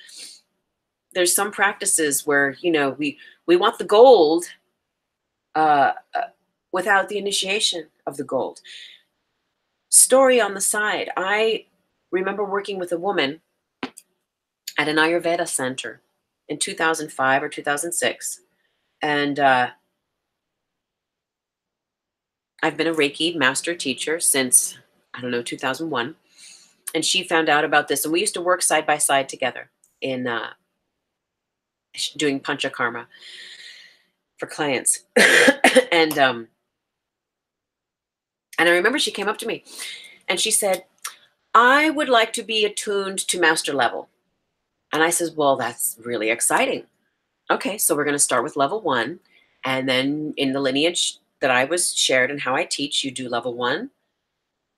There's some practices where, we want the gold uh, without the initiation of the gold. Story on the side. I remember working with a woman at an Ayurveda center in 2005 or 2006. And I've been a Reiki master teacher since, I don't know, 2001. And she found out about this. And we used to work side by side together in doing panchakarma for clients. and I remember she came up to me and she said, I would like to be attuned to master level. And I says, well, that's really exciting. Okay, so we're going to start with level 1. And then in the lineage that I was shared and how I teach, you do level 1.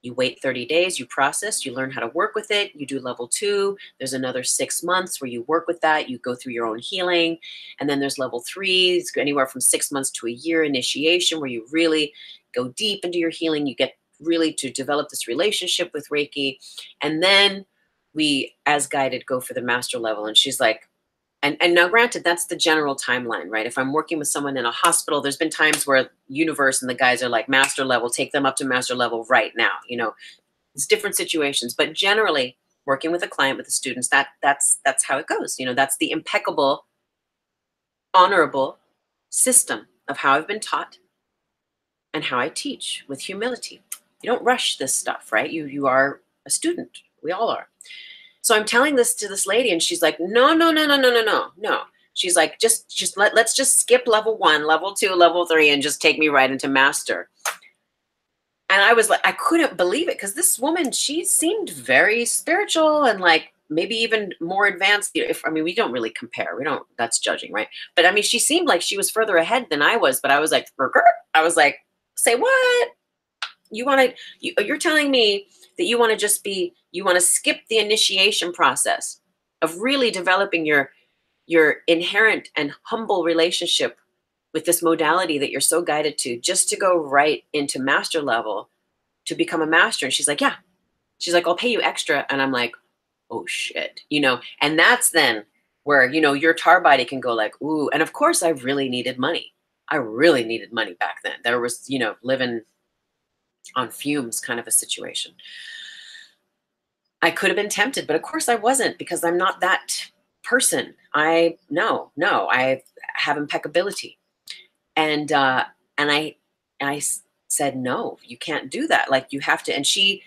You wait 30 days, you process, you learn how to work with it. You do level 2. There's another 6 months where you work with that. You go through your own healing. And then there's level 3. It's anywhere from 6 months to a year initiation, where you really go deep into your healing. You get really to develop this relationship with Reiki. And then we, as guided, go for the master level. And she's like, and now granted, that's the general timeline, right? If I'm working with someone in a hospital, there's been times where universe and the guys are like, master level, take them up to master level right now. It's different situations, but generally working with a client, with the students, that's how it goes. That's the impeccable, honorable system of how I've been taught and how I teach, with humility. You don't rush this stuff, right? You are a student. We all are. So I'm telling this to this lady, and she's like, no. She's like, let's just skip level 1, level 2, level 3, and just take me right into master. And I was like, I couldn't believe it, because this woman, she seemed very spiritual and like maybe even more advanced. We don't really compare. That's judging, right? But I mean, she seemed like she was further ahead than I was, but I was like, say what? You're telling me that you want to skip the initiation process of really developing your inherent and humble relationship with this modality that you're so guided to, just to go right into master level to become a master. And she's like, yeah. She's like, I'll pay you extra. And I'm like, oh shit, and that's then where, your tar body can go like, ooh. And of course I really needed money. I really needed money back then. There was, living on fumes kind of a situation. I could have been tempted, but of course I wasn't, because I'm not that person. No, I have impeccability. And I said, no, you can't do that. Like, you have to. And she,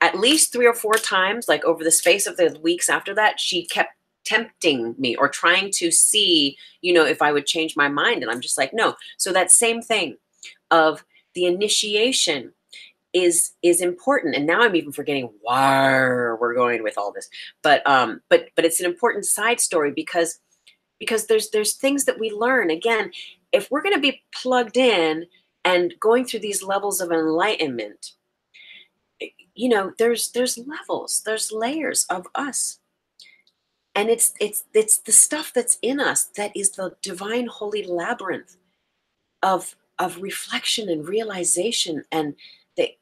at least 3 or 4 times, like over the space of the weeks after that, she kept tempting me or trying to see, if I would change my mind. And I'm just like, no. So that same thing of the initiation is important. And now I'm even forgetting why we're going with all this. But it's an important side story, because there's things that we learn. Again, if we're going to be plugged in and going through these levels of enlightenment, there's levels, there's layers of us. And it's the stuff that's in us that is the divine holy labyrinth of reflection and realization, and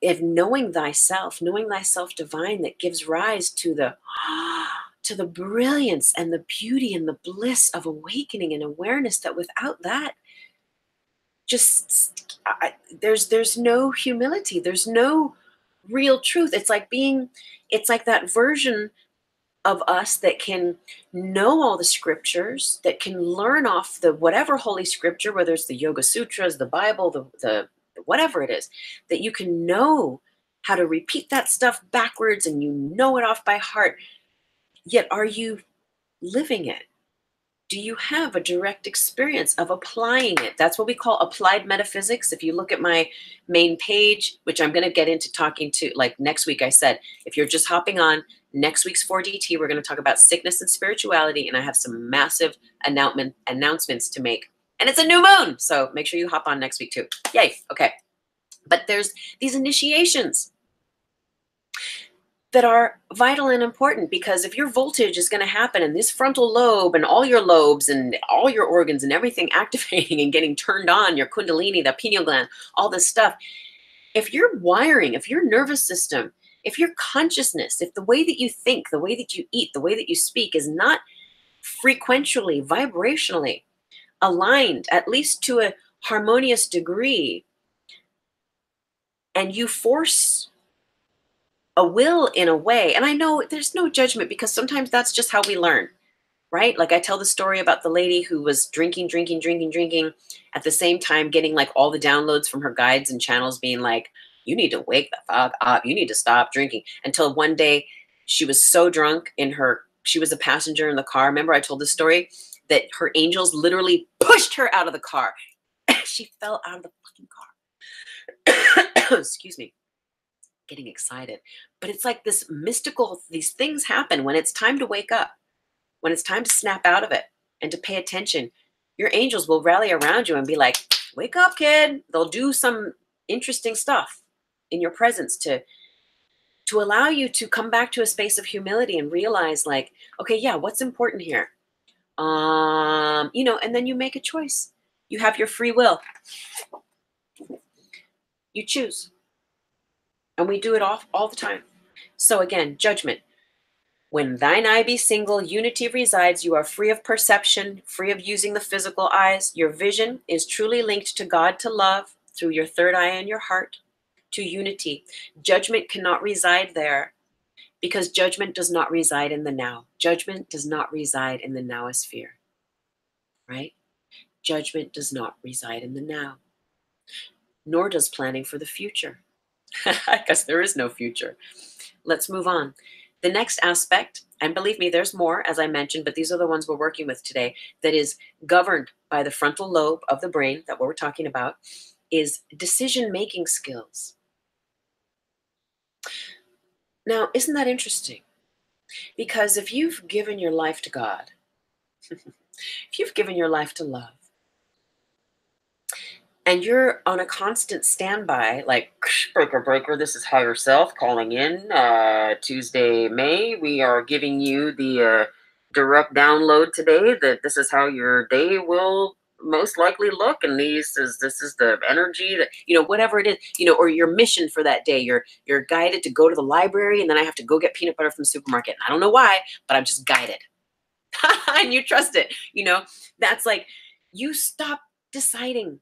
of knowing thyself divine, that gives rise to the brilliance and the beauty and the bliss of awakening and awareness, that without that, there's no humility, there's no real truth. It's like that version of us that can know all the scriptures, that can learn off the whatever holy scripture, whether it's the Yoga Sutras, the Bible, the whatever it is, that you can know how to repeat that stuff backwards, and you know it off by heart. Yet are you living it? Do you have a direct experience of applying it? That's what we call applied metaphysics. If you look at my main page, which I'm going to get into talking to, like next week, I said, if you're just hopping on, next week's 4DT, we're going to talk about sickness and spirituality, and I have some massive announcements to make. And it's a new moon, so make sure you hop on next week too. Yay, okay. But there's these initiations that are vital and important, because if your voltage is going to happen and this frontal lobe and all your lobes and all your organs and everything activating and getting turned on, your kundalini, the pineal gland, all this stuff, if your wiring, if your nervous system, if your consciousness, if the way that you think, the way that you eat, the way that you speak is not frequentially, vibrationally aligned, at least to a harmonious degree, and you force a will in a way, and I know there's no judgment, because sometimes that's just how we learn, right? Like I tell the story about the lady who was drinking, at the same time getting like all the downloads from her guides and channels being like, you need to wake the fuck up, you need to stop drinking, until one day she was so drunk she was a passenger in the car. Remember I told the story that her angels literally pushed her out of the car. She fell out of the fucking car. Excuse me. Getting excited. But it's like this mystical, these things happen when it's time to wake up, when it's time to snap out of it and to pay attention. Your angels will rally around you and be like, wake up, kid. They'll do some interesting stuff in your presence to allow you to come back to a space of humility and realize like, okay, yeah, what's important here? And then you make a choice. You have your free will. You choose. And we do it all the time. So again, judgment. When thine eye be single, unity resides. You are free of perception, free of using the physical eyes. Your vision is truly linked to God, to love, through your third eye and your heart, to unity. Judgment cannot reside there, because judgment does not reside in the now. Judgment does not reside in the NOWOSPHERE, right? Judgment does not reside in the now, nor does planning for the future, because there is no future. Let's move on. The next aspect, and believe me, there's more, as I mentioned, but these are the ones we're working with today, that is governed by the frontal lobe of the brain, that what we're talking about, is decision-making skills. Now, isn't that interesting? Because if you've given your life to God, if you've given your life to love, and you're on a constant standby, like, breaker, this is higher self calling in, Tuesday, May, we are giving you the direct download today that this is how your day will most likely look, and this is the energy that, whatever it is, or your mission for that day. You're guided to go to the library, and then I have to go get peanut butter from the supermarket. And I don't know why, but I'm just guided. And you trust it, that's like, you stop deciding.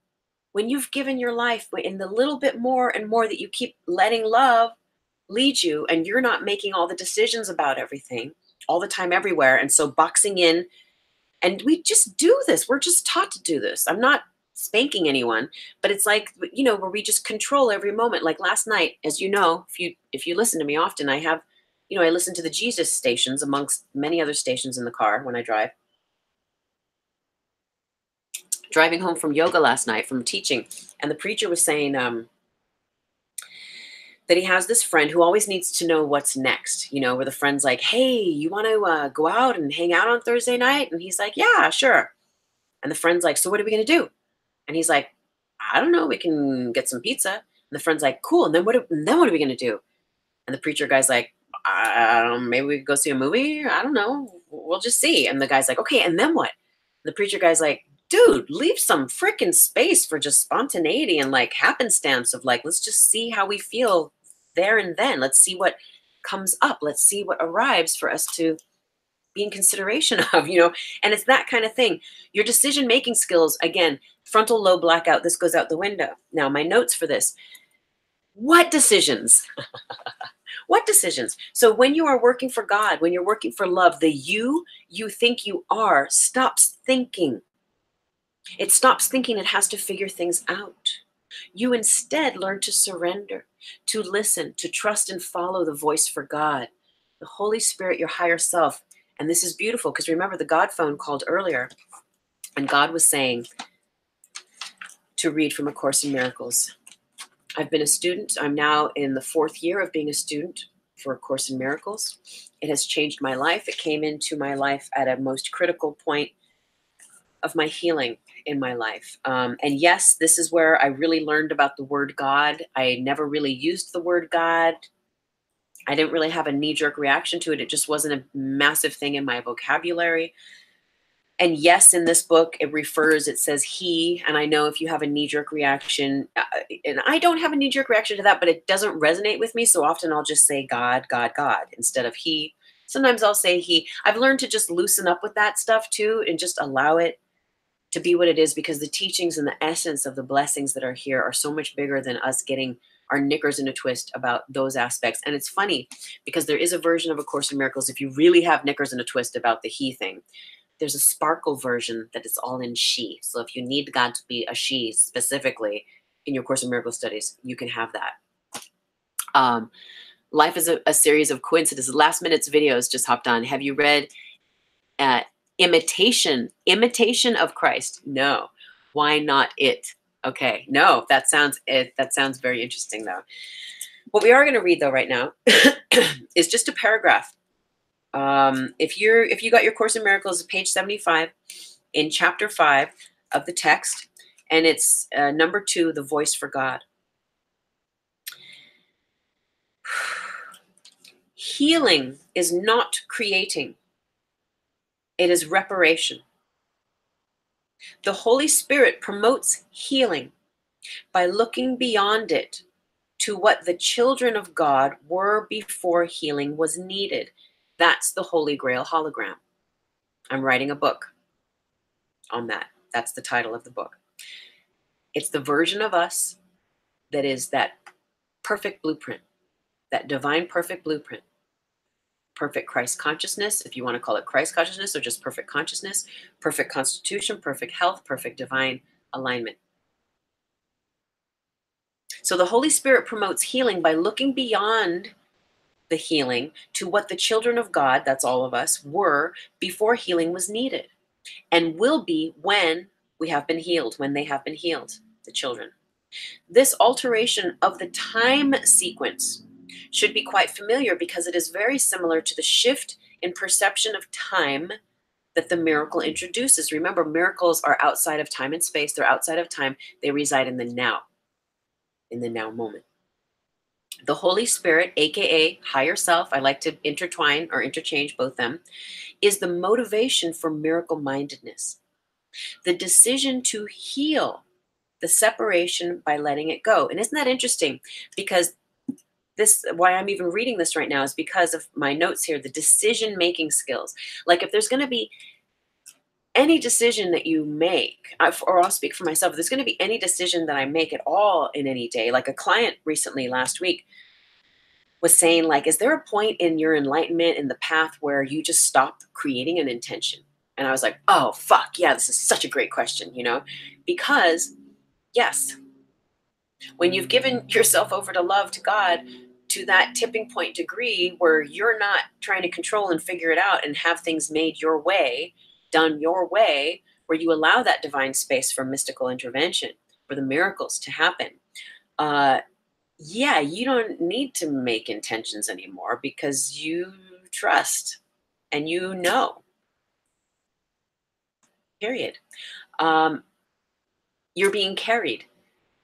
When you've given your life, in the little bit more and more that you keep letting love lead you, and you're not making all the decisions about everything all the time, everywhere, and so boxing in, and we just do this. We're just taught to do this. I'm not spanking anyone, but it's like, where we just control every moment. Like last night, as you know, if you listen to me often, I have, I listen to the Jesus stations amongst many other stations in the car when I drive. Driving home from yoga last night, from teaching, and the preacher was saying that he has this friend who always needs to know what's next, where the friend's like, hey, you want to go out and hang out on Thursday night? And he's like, yeah, sure. And the friend's like, so what are we going to do? And he's like, I don't know, we can get some pizza. And the friend's like, cool, and then what are we going to do? And the preacher guy's like, I don't know, maybe we could go see a movie? I don't know, we'll just see. And the guy's like, okay, and then what? And the preacher guy's like, dude, leave some freaking space for just spontaneity and like happenstance of like, let's just see how we feel there and then. Let's see what comes up. Let's see what arrives for us to be in consideration of, and it's that kind of thing. Your decision-making skills, again, frontal lobe blackout, this goes out the window. Now, my notes for this. What decisions? What decisions? So when you are working for God, when you're working for love, the you think you are stops thinking. It stops thinking it has to figure things out. You instead learn to surrender, to listen, to trust and follow the voice for God, the Holy Spirit, your higher self, And this is beautiful because remember the God phone called earlier, and God was saying to read from A Course in Miracles. I've been a student. I'm now in the 4th year of being a student for A Course in Miracles. It has changed my life. It came into my life at a most critical point of my healing in my life. And yes, this is where I really learned about the word God. I never really used the word God. I didn't really have a knee-jerk reaction to it. It just wasn't a massive thing in my vocabulary. And yes, in this book, it says he, and I know if you have a knee-jerk reaction, and I don't have a knee-jerk reaction to that, but it doesn't resonate with me. So often I'll just say God, God, God, instead of he. Sometimes I'll say he. I've learned to just loosen up with that stuff too, and just allow it to be what it is, because the teachings and the essence of the blessings that are here are so much bigger than us getting our knickers in a twist about those aspects. And it's funny because there is a version of A Course in Miracles, if you really have knickers in a twist about the he thing, there's a sparkle version that is all in she. So if you need God to be a she specifically in your Course in Miracle studies, you can have that. Life is a series of coincidences. Last minute's videos just hopped on. Have you read Imitation of Christ? No. Why not it? Okay. No, that sounds very interesting though. What we are going to read though right now is just a paragraph. If you got your Course in Miracles, page 75 in chapter 5 of the text, and it's number 2, the voice for God. Healing is not creating. It is reparation. The Holy Spirit promotes healing by looking beyond it to what the children of God were before healing was needed. That's the Holy Grail hologram. I'm writing a book on that. That's the title of the book. It's the version of us that is that perfect blueprint, that divine perfect blueprint. Perfect Christ consciousness, if you want to call it Christ consciousness or just perfect consciousness, perfect constitution, perfect health, perfect divine alignment. So the Holy Spirit promotes healing by looking beyond the healing to what the children of God, that's all of us, were before healing was needed, and will be when we have been healed, when they have been healed, the children. This alteration of the time sequence should be quite familiar because it is very similar to the shift in perception of time that the miracle introduces. Remember, miracles are outside of time and space. They're outside of time. They reside in the now moment. The Holy Spirit, aka higher self, I like to intertwine or interchange both them, is the motivation for miracle mindedness. The decision to heal the separation by letting it go. And isn't that interesting? Because why I'm even reading this right now is because of my notes here, the decision-making skills. Like if there's going to be any decision that you make, or I'll speak for myself, if there's going to be any decision that I make at all in any day, like a client recently last week was saying, like, is there a point in your enlightenment in the path where you just stop creating an intention? And I was like, oh, fuck, yeah, this is such a great question, because yes, when you've given yourself over to love, to God, to that tipping point degree where you're not trying to control and figure it out and have things made your way, done your way, where you allow that divine space for mystical intervention, for the miracles to happen. Yeah, you don't need to make intentions anymore because you trust and period. You're being carried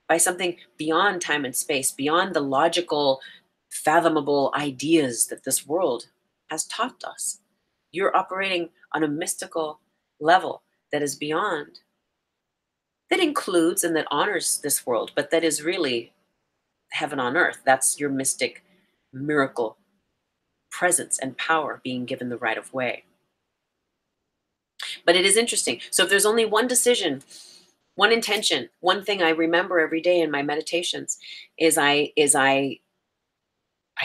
by something beyond time and space, beyond the logical, fathomable ideas that this world has taught us. You're operating on a mystical level that is beyond, that includes and that honors this world, but that is really heaven on earth. That's your mystic miracle presence and power being given the right of way. But it is interesting. So if there's only one decision, one intention, one thing I remember every day in my meditations is I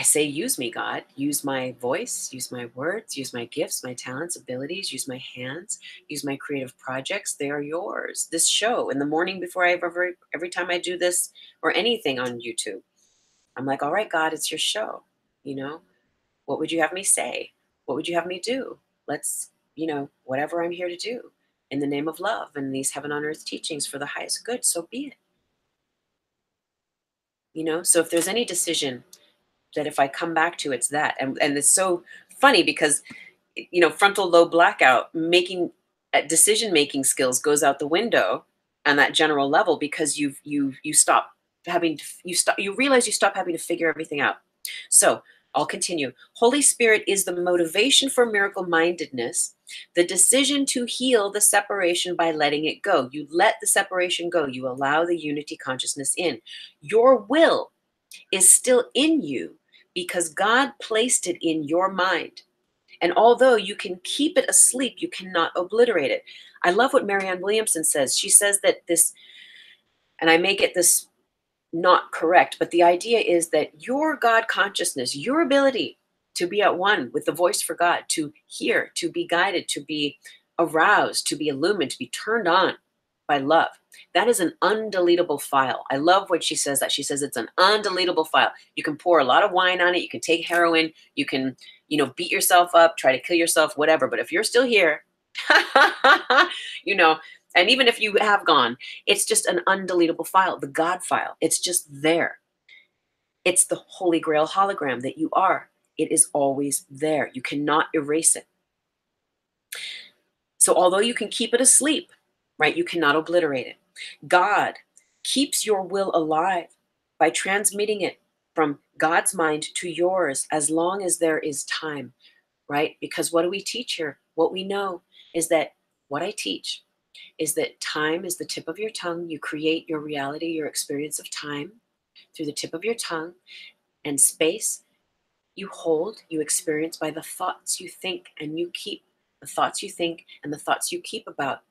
say, use me, God. Use my voice, use my words, use my gifts, my talents, abilities, use my hands, use my creative projects. They are yours. This show in the morning before every time I do this or anything on YouTube, I'm like, all right, God, it's your show. What would you have me say? What would you have me do? let's, whatever I'm here to do in the name of love and these heaven on earth teachings for the highest good, so be it. So if there's any decision that if I come back to, it's that. And it's so funny because, frontal lobe blackout, making decision making skills goes out the window on that general level because you stop having to, you realize you stop having to figure everything out. So I'll continue. Holy Spirit is the motivation for miracle mindedness, the decision to heal the separation by letting it go. You let the separation go. You allow the unity consciousness in. Your will is still in you because God placed it in your mind. And although you can keep it asleep, you cannot obliterate it. I love what Marianne Williamson says. She says that this, and I may get this not correct, but the idea is that your God consciousness, your ability to be at one with the voice for God, to hear, to be guided, to be aroused, to be illumined, to be turned on by love, that is an undeletable file. I love what she says, that she says it's an undeletable file. You can pour a lot of wine on it. You can take heroin. You can, beat yourself up, try to kill yourself, whatever. But if you're still here, and even if you have gone, it's just an undeletable file, the God file. It's just there. It's the Holy Grail hologram that you are. It is always there. You cannot erase it. So although you can keep it asleep, right, you cannot obliterate it. God keeps your will alive by transmitting it from God's mind to yours as long as there is time, right? Because what do we teach here? What we know is that what I teach is that time is the tip of your tongue. You create your reality, your experience of time through the tip of your tongue, and space you hold, you experience by the thoughts you think and you keep. The thoughts you think and the thoughts you keep about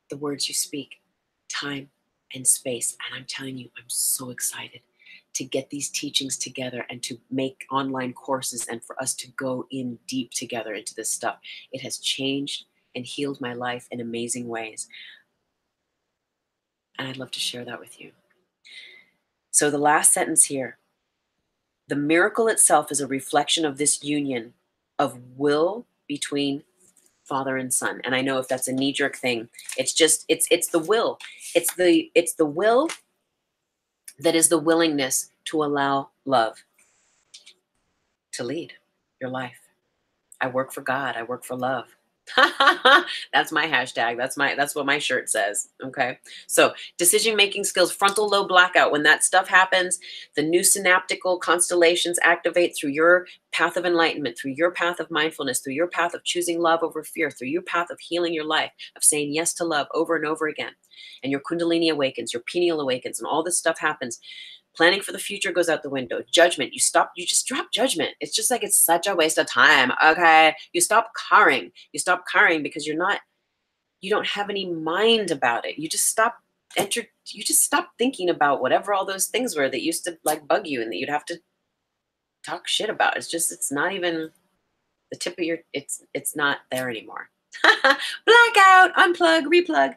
the words you speak. Time and space. And I'm telling you, I'm so excited to get these teachings together and to make online courses and for us to go in deep together into this stuff. It has changed and healed my life in amazing ways. And I'd love to share that with you. So the last sentence here, the miracle itself is a reflection of this union of will between Father and Son. And I know if that's a knee-jerk thing, it's just, it's the will. It's the will that is the willingness to allow love to lead your life. I work for God. I work for love. That's my hashtag. That's what my shirt says. Okay. So decision-making skills, frontal lobe blackout. When that stuff happens, the new synaptical constellations activate through your path of enlightenment, through your path of mindfulness, through your path of choosing love over fear, through your path of healing your life, of saying yes to love over and over again. And your kundalini awakens, your pineal awakens, and all this stuff happens. Planning for the future goes out the window. Judgment, you just drop judgment. It's just like, it's such a waste of time. Okay. You stop carring. You stop carring because you don't have any mind about it. You just stop thinking about whatever all those things were that used to like bug you and that you'd have to talk shit about. It's not even the tip of your, it's not there anymore. Blackout, unplug, replug.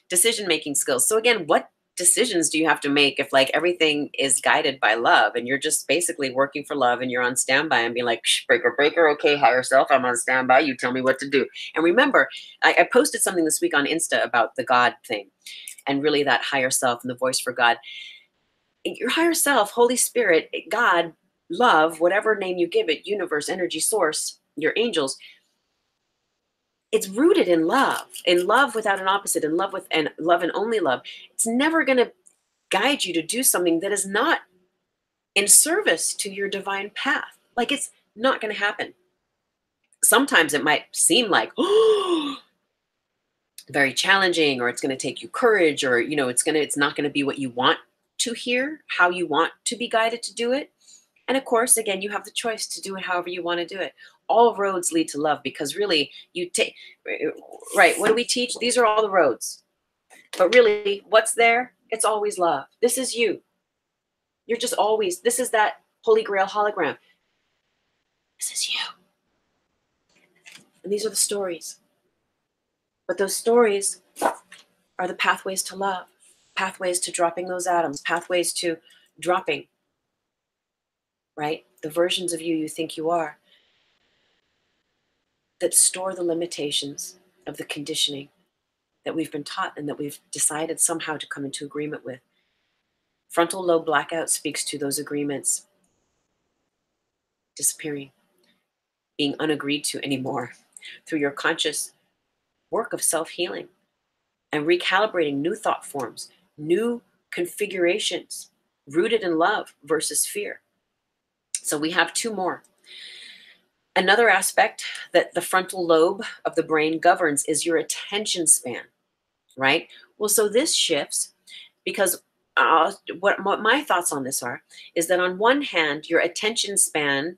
Decision-making skills. So again, what decisions do you have to make if like everything is guided by love and you're just basically working for love and you're on standby and being like, breaker, okay, higher self, I'm on standby, you tell me what to do. And remember, I posted something this week on Insta about the God thing and really that higher self and the voice for God. Your higher self, Holy Spirit, God, love, whatever name you give it, universe, energy, source, your angels, it's rooted in love without an opposite, in love with, and love and only love. It's never going to guide you to do something that is not in service to your divine path. Like, it's not going to happen. Sometimes it might seem like, oh, very challenging, or it's going to take you courage, or, it's not going to be what you want to hear, how you want to be guided to do it. And of course, again, you have the choice to do it however you want to do it. All roads lead to love, because really you take, right, what do we teach? These are all the roads. But really, what's there? It's always love. This is you. You're just always, this is that Holy Grail hologram. This is you. And these are the stories. But those stories are the pathways to love, pathways to dropping those atoms, pathways to dropping, right? The versions of you think you are. that store the limitations of the conditioning that we've been taught and that we've decided somehow to come into agreement with. Frontal lobe blackout speaks to those agreements disappearing, being unagreed to anymore through your conscious work of self-healing and recalibrating new thought forms, new configurations rooted in love versus fear. So we have two more. Another aspect that the frontal lobe of the brain governs is your attention span, right? Well, so this shifts because what my thoughts on this are is that on one hand, your attention span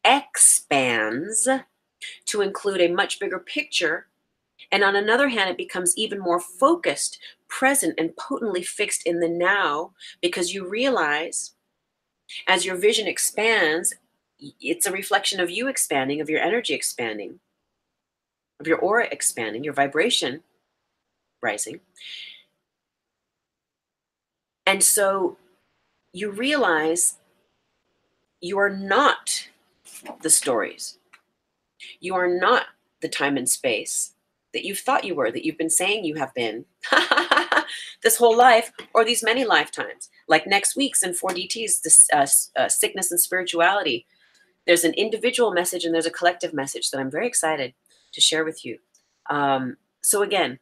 expands to include a much bigger picture. And on another hand, it becomes even more focused, present, and potently fixed in the now because you realize as your vision expands, it's a reflection of you expanding, of your energy expanding, of your aura expanding, your vibration rising. And so you realize you are not the stories. You are not the time and space that you've thought you were, that you've been saying you have been this whole life or these many lifetimes. Like next week's in 4DT's, this sickness and spirituality. There's an individual message and there's a collective message that I'm very excited to share with you. So again,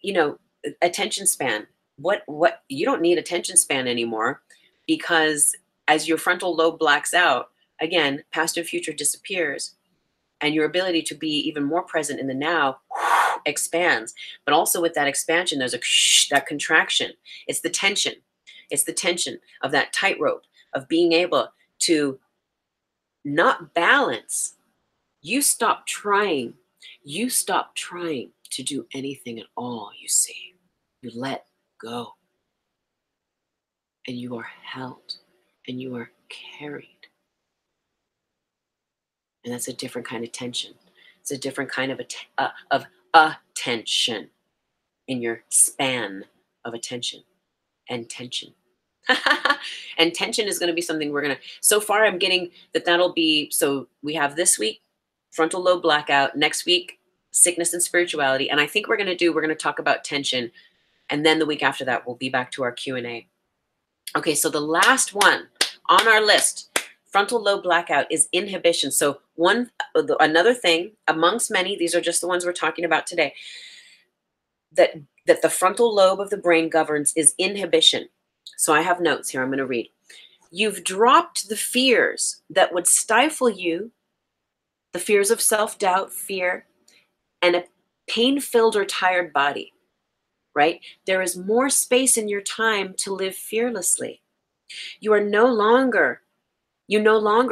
you know, attention span. What you don't need attention span anymore because as your frontal lobe blacks out, again, past and future disappears and your ability to be even more present in the now expands. But also with that expansion, there's that contraction. It's the tension. It's the tension of that tightrope of being able to not balance. You stop trying. You stop trying to do anything at all, you see. You let go. And you are held. And you are carried. And that's a different kind of tension. It's a different kind of attention in your span of attention and tension. And tension is going to be something we're going to, so far I'm getting that'll be, so we have this week, frontal lobe blackout, next week, sickness and spirituality. And I think we're going to talk about tension. And then the week after that, we'll be back to our Q&A. Okay, so the last one on our list, frontal lobe blackout, is inhibition. So another thing amongst many, these are just the ones we're talking about today, that the frontal lobe of the brain governs is inhibition. So I have notes here I'm going to read. You've dropped the fears that would stifle you, the fears of self-doubt, fear, and a pain-filled or tired body, right? There is more space in your time to live fearlessly. You no longer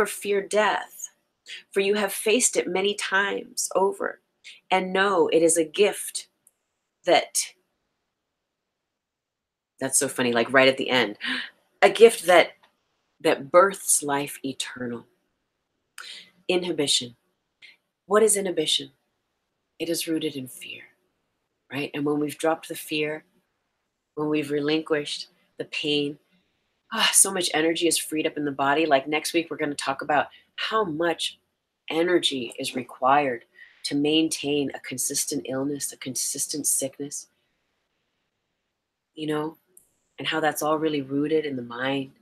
fear death, for you have faced it many times over and know it is a gift that's so funny, like right at the end, a gift that births life eternal. Inhibition. What is inhibition? It is rooted in fear, right? And when we've dropped the fear, when we've relinquished the pain, so much energy is freed up in the body. Like next week, we're going to talk about how much energy is required to maintain a consistent illness, a consistent sickness, and how that's all really rooted in the mind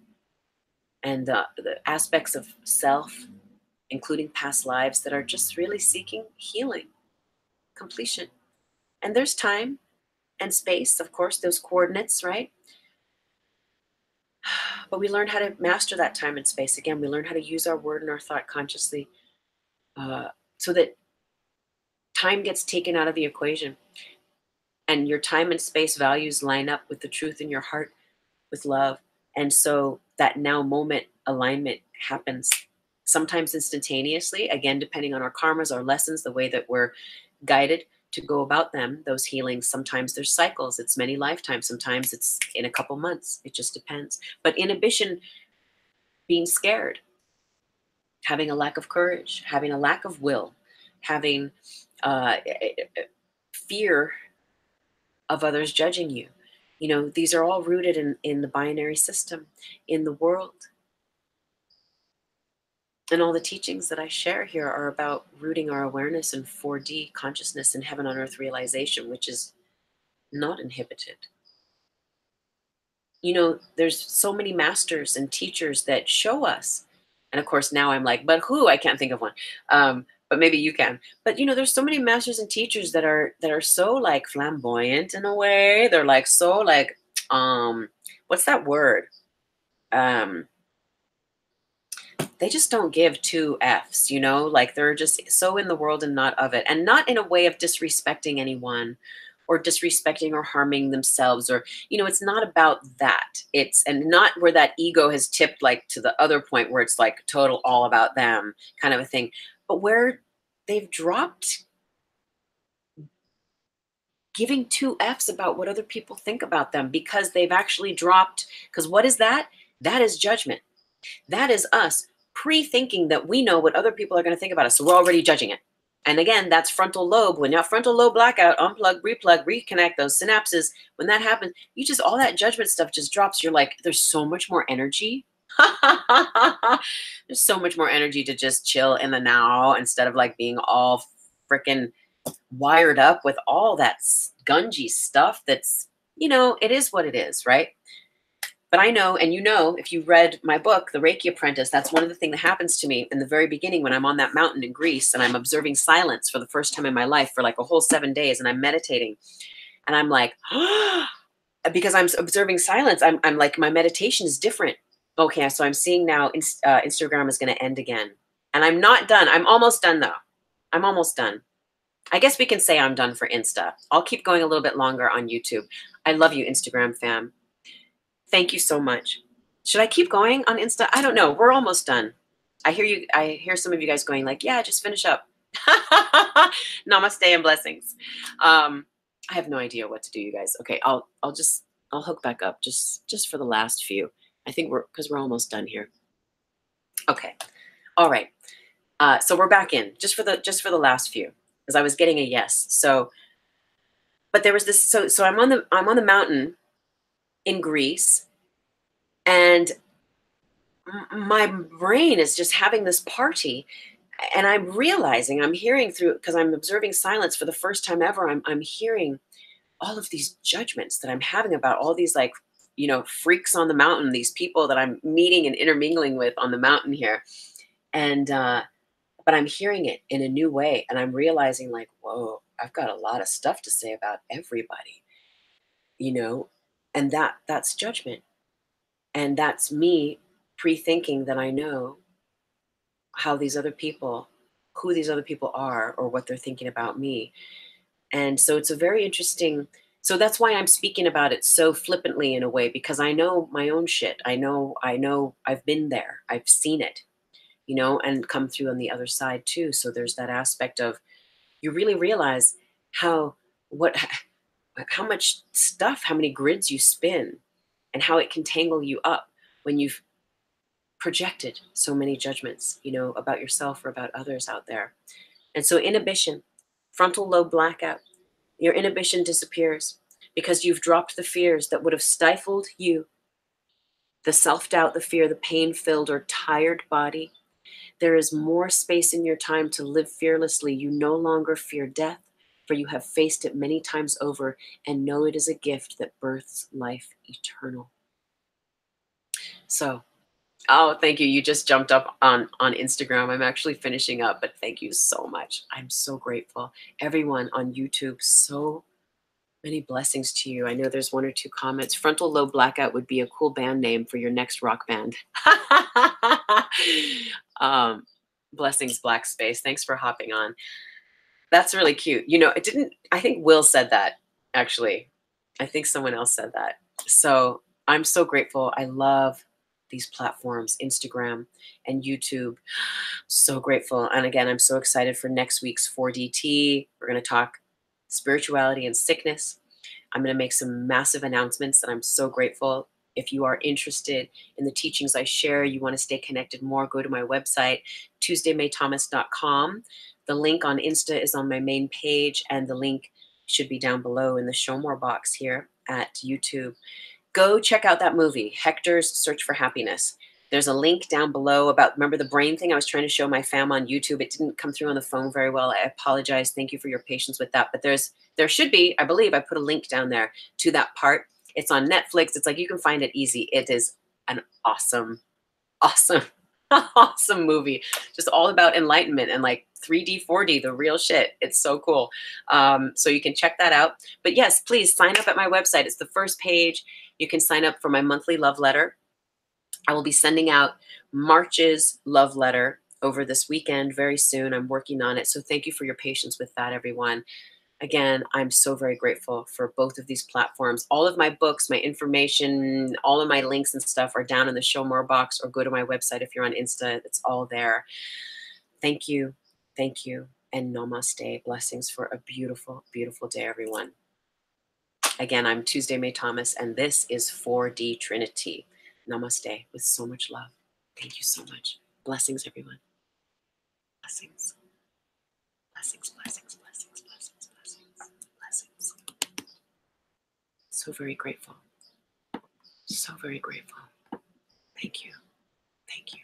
and the aspects of self, including past lives, that are just really seeking healing, completion. And there's time and space, of course, those coordinates, right? But we learn how to master that time and space. Again, we learn how to use our word and our thought consciously so that time gets taken out of the equation and your time and space values line up with the truth in your heart, with love. And so that now moment alignment happens, sometimes instantaneously, again, depending on our karmas, our lessons, the way that we're guided to go about them, those healings. Sometimes there's cycles, it's many lifetimes, sometimes it's in a couple months, it just depends. But inhibition, being scared, having a lack of courage, having a lack of will, having fear of others judging you, these are all rooted in the binary system, in the world. And all the teachings that I share here are about rooting our awareness in 4D consciousness and heaven on earth realization, which is not inhibited. You know, there's so many masters and teachers that show us. And of course, now I'm like, but who? I can't think of one. But maybe you can. But you know, there's so many masters and teachers that are so like flamboyant in a way. They're like so like, what's that word? Um, they just don't give two F's, you know, like they're just so in the world and not of it. And not in a way of disrespecting anyone or disrespecting or harming themselves, or, you know, it's not about that. It's, and not where that ego has tipped like to the other point where it's like total all about them kind of a thing, but where they've dropped giving two F's about what other people think about them, because they've actually dropped, because what is that? That is judgment. That is us pre-thinking that we know what other people are going to think about us. So we're already judging it. And again, that's frontal lobe. When that frontal lobe blackout, unplug, replug, reconnect those synapses, when that happens, you just, all that judgment stuff just drops. You're like, there's so much more energy. There's so much more energy to just chill in the now instead of like being all freaking wired up with all that gungy stuff that's, you know, it is what it is, right? But I know, and you know, if you read my book, The Reiki Apprentice, that's one of the things that happens to me in the very beginning when I'm on that mountain in Greece and I'm observing silence for the first time in my life for like a whole 7 days, and I'm meditating and I'm like, because I'm observing silence, I'm like, my meditation is different. Okay, so I'm seeing now Instagram is going to end again. And I'm not done. I'm almost done though. I'm almost done. I guess we can say I'm done for Insta. I'll keep going a little bit longer on YouTube. I love you, Instagram fam. Thank you so much. Should I keep going on Insta? I don't know. We're almost done. I hear you. I hear some of you guys going like, yeah, just finish up. Namaste and blessings. I have no idea what to do, you guys. Okay, I'll hook back up just for the last few. I think because we're almost done here. Okay. All right. So we're back in just for the last few, because I was getting a yes. So, but there was this. So I'm on the mountain in Greece, and my brain is just having this party, and I'm realizing, I'm hearing through, because I'm observing silence for the first time ever, I'm hearing all of these judgments that I'm having about all these, like, you know, freaks on the mountain, these people that I'm meeting and intermingling with on the mountain here. And but I'm hearing it in a new way, and I'm realizing like, whoa, I've got a lot of stuff to say about everybody, you know. And that's judgment, and that's me pre-thinking that I know how these other people, who these other people are, or what they're thinking about me. And so it's a very interesting, so that's why I'm speaking about it so flippantly in a way, because I know my own shit. I know I've been there. I've seen it, you know, and come through on the other side too. So there's that aspect of, you really realize how, what, how much stuff, how many grids you spin, and how it can tangle you up when you've projected so many judgments, you know, about yourself or about others out there. And so inhibition, frontal lobe blackout, your inhibition disappears because you've dropped the fears that would have stifled you, the self-doubt, the fear, the pain-filled or tired body. There is more space in your time to live fearlessly. You no longer fear death, for you have faced it many times over and know it is a gift that births life eternal. So, oh, thank you. You just jumped up on Instagram. I'm actually finishing up, but thank you so much. I'm so grateful. Everyone on YouTube, so many blessings to you. I know there's one or two comments. Frontal Lobe Blackout would be a cool band name for your next rock band. Blessings, Black Space. Thanks for hopping on. That's really cute. You know, it didn't, I think Will said that, actually. I think someone else said that. So I'm so grateful. I love these platforms, Instagram and YouTube. So grateful. And again, I'm so excited for next week's 4DT. We're going to talk spirituality and sickness. I'm going to make some massive announcements, and I'm so grateful. If you are interested in the teachings I share, you want to stay connected more, go to my website, tuesdaymaythomas.com. The link on Insta is on my main page, and the link should be down below in the Show More box here at YouTube. Go check out that movie, Hector's Search for Happiness. There's a link down below about, remember the brain thing I was trying to show my fam on YouTube? It didn't come through on the phone very well. I apologize. Thank you for your patience with that. But there should be, I believe I put a link down there to that part. It's on Netflix. It's like, you can find it easy. It is an awesome, awesome, awesome movie. Just all about enlightenment and like 3D, 4D, the real shit. It's so cool. So you can check that out. But yes, please sign up at my website. It's the first page. You can sign up for my monthly love letter. I will be sending out March's love letter over this weekend very soon. I'm working on it. So thank you for your patience with that, everyone. Again, I'm so very grateful for both of these platforms. All of my books, my information, all of my links and stuff are down in the show more box, or go to my website if you're on Insta. It's all there. Thank you. Thank you. And namaste. Blessings for a beautiful, beautiful day, everyone. Again, I'm Tuesday Mae Thomas, and this is 4D Trinity. Namaste with so much love. Thank you so much. Blessings, everyone. Blessings. Blessings, blessings, blessings, blessings, blessings, blessings. So very grateful. So very grateful. Thank you. Thank you.